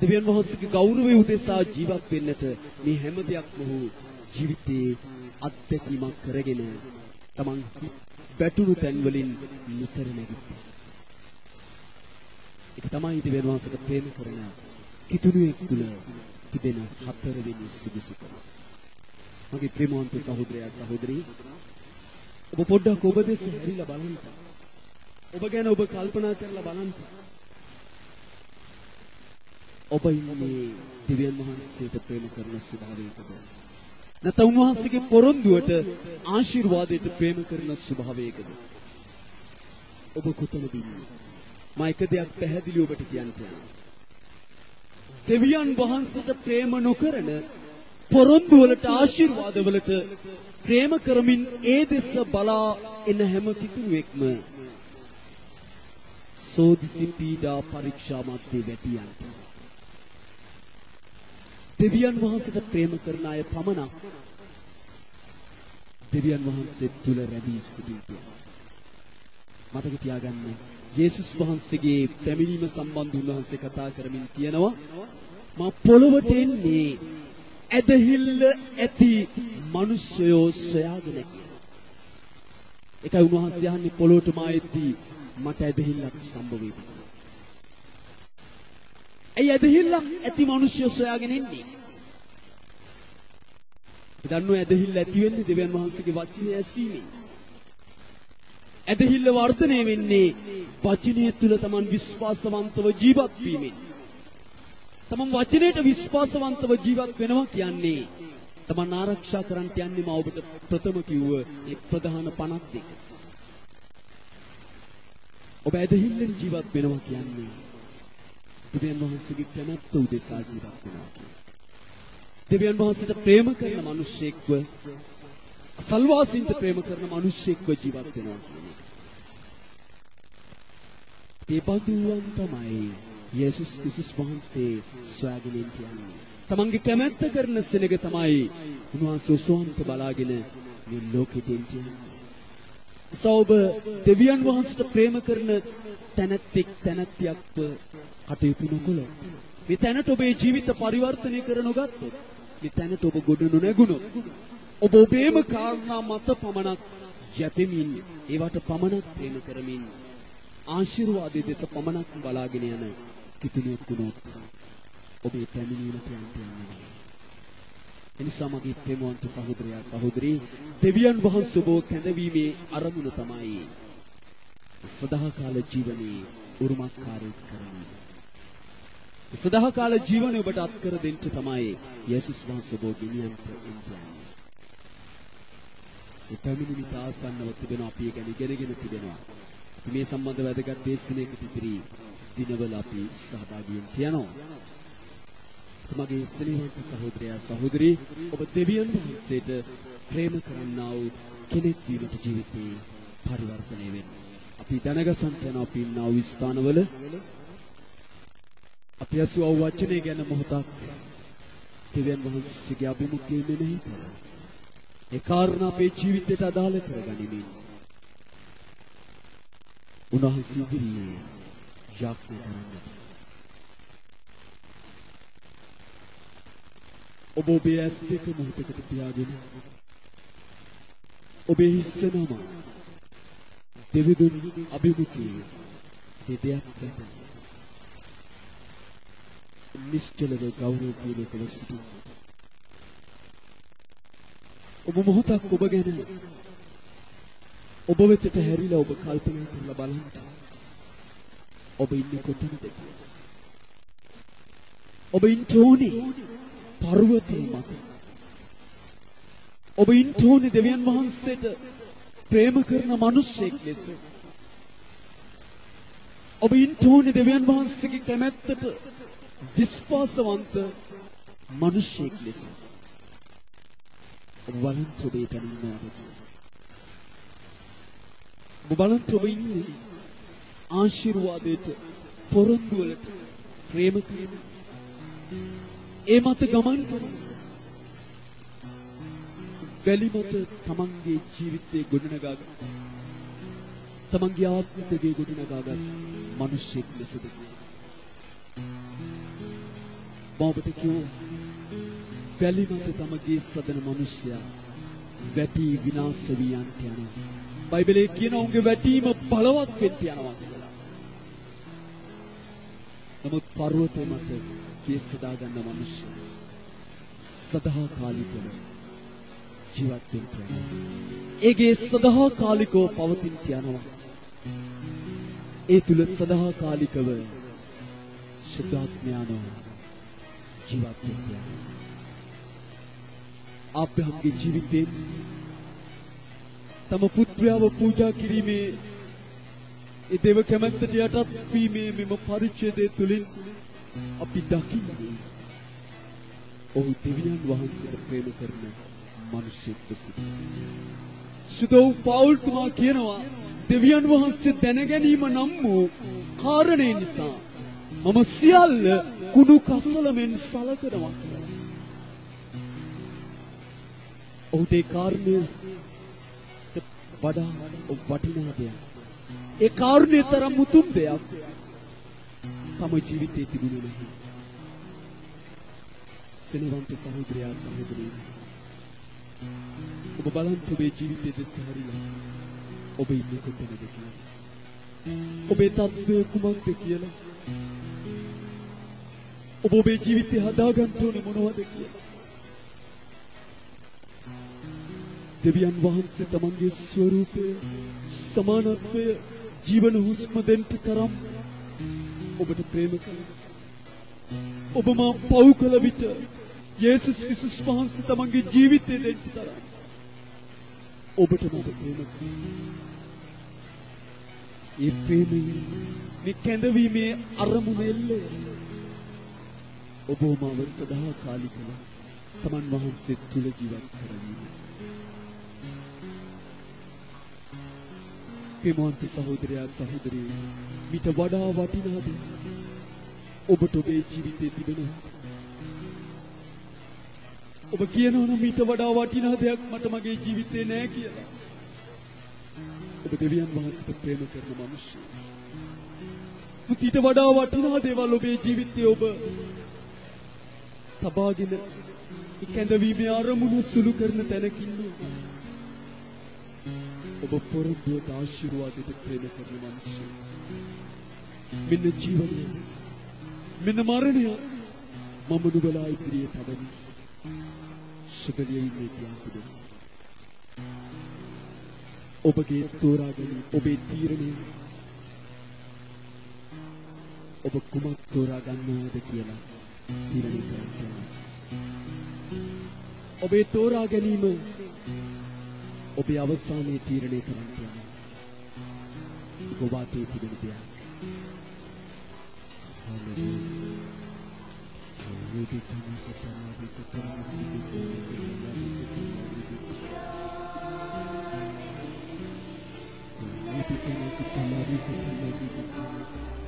Speaker 1: දෙවියන් වහන්සේගේ ගෞරවය උදෙසා ජීවත් වෙන්නට මේ හැම දෙයක්ම ඔහු ජීවිතේ අත්දැකීමක් කරගෙන තමන් බැටුණු තැන් වලින් නිතර නැගිට්ටා. ඒක තමයි දෙවියන් වහන්සේට ප්‍රේම කරන කිතුණුවෙක් තුල තිබෙන හතරවෙනි සුදුසුකම. මගේ ප්‍රේමවන්ත සහෝදරයා සහෝදරී, ඔබ පොඩ්ඩක් ඔබ දෙස හැරිලා බලන්න. ඔබ ගැන ඔබ කල්පනා කරලා බලන්න. ඔබ ඉන්නේ දෙවියන් වහන්සේට ප්‍රේම කරන ස්වභාවයකද? නැත්නම් උන්වහන්සේගේ පොරොන්දුවට ආශිර්වාදයට ප්‍රේම කරන ස්වභාවයකද? ඔබ කොතනද ඉන්නේ? මම එක දෙයක් පැහැදිලිව ඔබට කියන්න යනවා. දෙවියන් වහන්සේට ප්‍රේම නොකරන පොරොන්දු වලට ආශිර්වාද වලට ප්‍රේම කරමින් ඒ දෙස බලා එන හැම කිතුණුවෙක්ම සෝදිසි පීඩා පරීක්ෂා මැද්දේ වැටි යනවා. දෙවියන් වහන්සේට ප්‍රේම කරන අය පමණක් දෙවියන් වහන්සේ තුල රැඳී සිටිනවා. මතක තියාගන්න, යේසුස් වහන්සේගේ පැමිණීම සම්බන්ධ උන්වහන්සේ කතා කරමින් කියනවා, මා පොළොවට එන්නේ ඇදහිල්ල ඇති මිනිස්සයෝ සොයාගෙන කියලා. ඒකයි උන්වහන්සේ යන්නේ පොළොවට මා එද්දී මට ඇදහිල්ලක් සම්භව වෙනවා. ඇයි ඇදහිල්ලක් ඇති මිනිස්සයෝ සොයාගෙන ඉන්නේ? දන්නෝ ඇදහිල්ල ඇති වෙන්නේ දෙවියන් වහන්සේගේ වචනේ ඇසීමෙන්. ඇදහිල්ල වර්ධනය වෙන්නේ වචනය තුල තමන් විශ්වාසවන්තව ජීවත් වීමෙන්. තමන් වචනයට විශ්වාසවන්තව ජීවත් වෙනවා කියන්නේ තමන් ආරක්ෂා කරන්න යන්නේ මා ඔබට ප්‍රථම කිව්ව ඒ ප්‍රධාන පණක් දෙක. ඔබ ඇදහිල්ලෙන් ජීවත් වෙනවා කියන්නේ දෙවියන් වහන්සේගේ කැමැත්ත උදෙසා ජීවත් වෙනවා. දෙවියන් වහන්සේට ප්‍රේම කරන මිනිසෙක්ව අසල්වාසීන්ට ප්‍රේම කරන මිනිස්සෙක්ව ජීවත් වෙනවා කියන්නේ. ඒ බඳුන් තමයි යේසුස් ක්‍රිස්තුස් වහන්සේ සොයාගෙන යන්නේ. තමන්ගේ කැමැත්ත කරන සෙනග තමයි උන්වහන්සේ සෝන්ත බලාගෙන මේ ලෝකෙට එන්නේ. සෝබ දෙවියන් වහන්සේට ප්‍රේම කරන තැනැත්තියක්ව කටයුතු නොකළොත්, මේ තැනට ඔබේ ජීවිත පරිවර්තනය කර නොගත්තොත්, මේ තැනට ඔබ ගොඩ නොනැගුණොත්, ඔබ ඔබේම කාරණා මත පමණක් යැපෙමින්, ඒවට පමණක් ප්‍රේම කරමින්, ආශිර්වාදයේ දෙස පමණක් බලාගෙන යන කිතුණෙක් වුණොත් ඔබේ පැමිණීමට යන්නේ. එනිසා මගේ ප්‍රේමවන්ත සහෝදරයා සහෝදරී, දෙවියන් වහන්සේ ඔබ කැඳවීමේ අරමුණ තමයි සදාකාල ජීවනයේ උරුමකාරී කරන්නේ. සදාකාල ජීවනය ඔබට අත්කර දෙන්න තමයි යේසුස් වහන්සේ ඔබ ගෙනියන්නට එන්නේ. ඒ පැමිණීම තාසන්නව තිබෙනවා, අපි ගැන ඉගෙනගෙන තිබෙනවා. මේ සම්බන්ධ වැදගත් දේශනාවකට ඉදිරි දිනවල අපි සහභාගී වෙනවා. මගේ ස්නේහවන්ත සහෝදරයා සහෝදරී, ඔබ දෙවියන් වහන්සේට ප්‍රේම කරන්නා වූ කෙනෙක් වීමට ජීවිතේ පරිවර්තනය වෙන්න. අපි දැනගසන්ට යන අපි ඉන්නා වූ ස්ථානවල අපි අසුව වචනේ ගැන මොහොතක් දෙවියන් වහන්සේගේ අභිමුඛයේ මෙනෙහි කරලා ඒ කාරණා අපේ ජීවිතයට අදාළ කරගනිමින් උන්වහන්සේ ඉදිරියේ යාඥා කරන්නට. ඔබ ඔබේ ඇස් දෙක මොහොතකට පියාගෙන ඔබේ හිස්තනම දෙවිදුන් අභිමුඛයේ දෙයක් දැක නිශ්චලව ගෞරවපූර්වකව සිටින්න. ඔබ මොහොතක් ඔබ ගැන ඔබ වෙතට හැරිලා ඔබ කල්පනා කරලා බලන්න. ඔබ ඉන්නේ කොතනද කියලා. ඔබ ඉන්නේ පර්වතයේ මත. ඔබ ඉන්නේ දෙවියන් වහන්සේට ප්‍රේම කරන මිනිසෙක් ලෙස. ඔබ ඉන්නේ දෙවියන් වහන්සේගේ කැමැත්තට විශ්වාසවන්ත මිනිසෙක් ලෙස. ඔබ බලන්න ඔබේ තැන ඉන්නවද? ඔබ බලන්න ඔබ ඉන්නේ ආශිර්වාදයට, පොරොන්දු වලට ප්‍රේම කරන, ඒ මත ගමන් කරන, වැලි මත තමන්ගේ ජීවිතේ ගොඩනගා ගන්න, තමන්ගේ ආත්මිකයේ ගොඩනගා ගන්න මිනිසෙක් ලෙසද? ඔබට කියෝ වැලි මත තමගේ සදන මිනිසයා වැටි විනාශ වී යනවා. බයිබලයේ කියන උන්ගේ වැටීම බලවත් වෙන්න යනවා කියලා. නමුත් පර්වතේ මත කීස් සදා ගන්න මිනිස්සු සදාකාලිකව ජීවත් වෙනවා. ඒගේ සදාකාලිකව පවතින යනවා. ඒ තුල සදාකාලිකව සුද්ධාත්මයන්ව ජීවත් වෙනවා. අබ්‍රහම්ගේ ජීවිතේ තම පුත්‍රයාව පූජා කිරීමේ, ඒ දේව කැමැත්තට යටත් වීමේ මෙම පරිච්ඡේදය තුළින් අපි දකින්නේ ඔහු දෙවියන් වහන්සේට ප්‍රේම කරන මිනිසෙක් සිටිනවා. සුදෝ පෞල්තුමා කියනවා, දෙවියන් වහන්සේ දැන ගැනීම නම් වූ කාරණේ නිසා මම සියල්ල කුණු කසල මෙන් සලකනවා. ඔහුට ඒ කාරණය වඩා වටිනා දෙයක්, ඒ කාරණේ තරම් උතුම් දෙයක් තම ජීවිතේ තිබුණේ නැහැ. දෙනවන්ත සහෝදරයා සහෝදරී, ඔබ බලන්න ඔබේ ජීවිතේ දෙස හැරිලා ඔබ ඉන්නේ කොතනද කියලා. ඔබේ තත්ත්වය කුමක්ද කියලා. ඔබ ඔබේ ජීවිතේ හදාගන්න ඕනේ මොනවද කියලා. දෙවියන් වහන්සේ තමන්ගේ ස්වරූපය, සමානත්වය ජීවන හුස්ම දෙන්න තරම් ඔබට ප්‍රේම කළා. ඔබ මා පව් කළ විට යේසුස් ක්‍රිස්තුස් වහන්සේ තමන්ගේ ජීවිතය දෙන්න තරම් ඔබට මට ප්‍රේම කළා. ඒ ප්‍රේමයේ මේ කැඳවීමේ අරමුණ එල්ලේ ඔබ මාව සදාකාලිකව තමන් වහන්සේ තුල ජීවත් කරගන්න. ප්‍රේමවන්ත සහෝදරයා සහෝදරිය මිට වඩා වටිනාද ඔබට ඔබේ ජීවිතේ තිබෙනවා. ඔබ කියනවා නම් මිට වඩා වටිනා දෙයක් මට මගේ ජීවිතේ නෑ කියලා. ඔබ දෙවියන් වහන්සේට ප්‍රේම කරන මිනිස්සු. ඊට වඩා වටිනා දේවල් ඔබේ ජීවිතේ ඔබ තබාගෙන ඉකඳවීමේ අරමුණු සුළු කරන තැනක ඉන්නවා. ඔබ පොරොන්දුවට ආශිර්වාදයට ප්‍රේම කරන මිනිස්සු. මෙන්න ජීවනය, මෙන්න මරණය මම නුඹලා ඉදිරියේ තබමි. සුබලියයි කියන්තුද ඔබගේ තෝරා ගැනීම ඔබේ තීරණය ඔබ කුමක් තෝරා ගන්නවද කියලා තීරණය කරන්න. ඔබේ තෝරා ගැනීම ඔබේ අවස්ථානයේ තීරණය කරන්න යනවා. ඔබ වාතේ තිබෙන දෙයක්.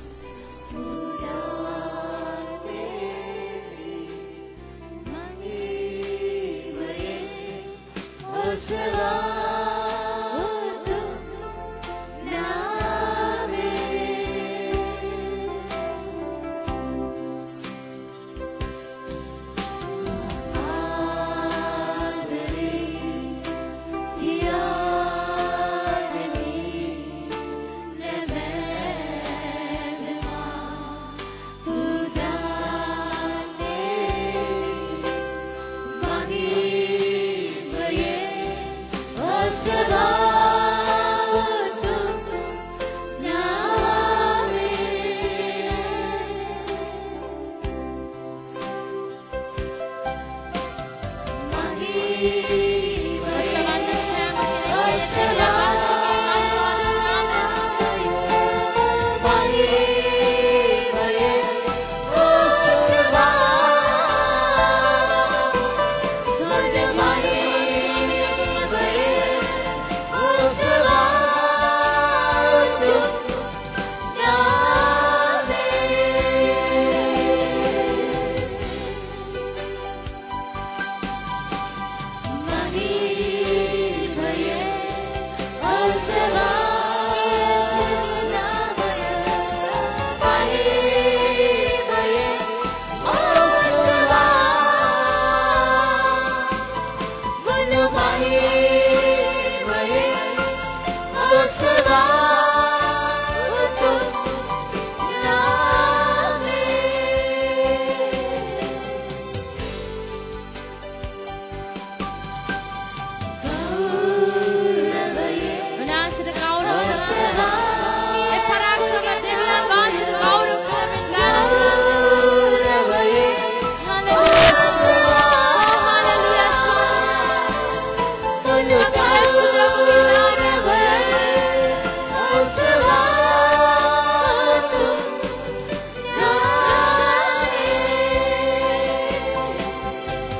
Speaker 2: Now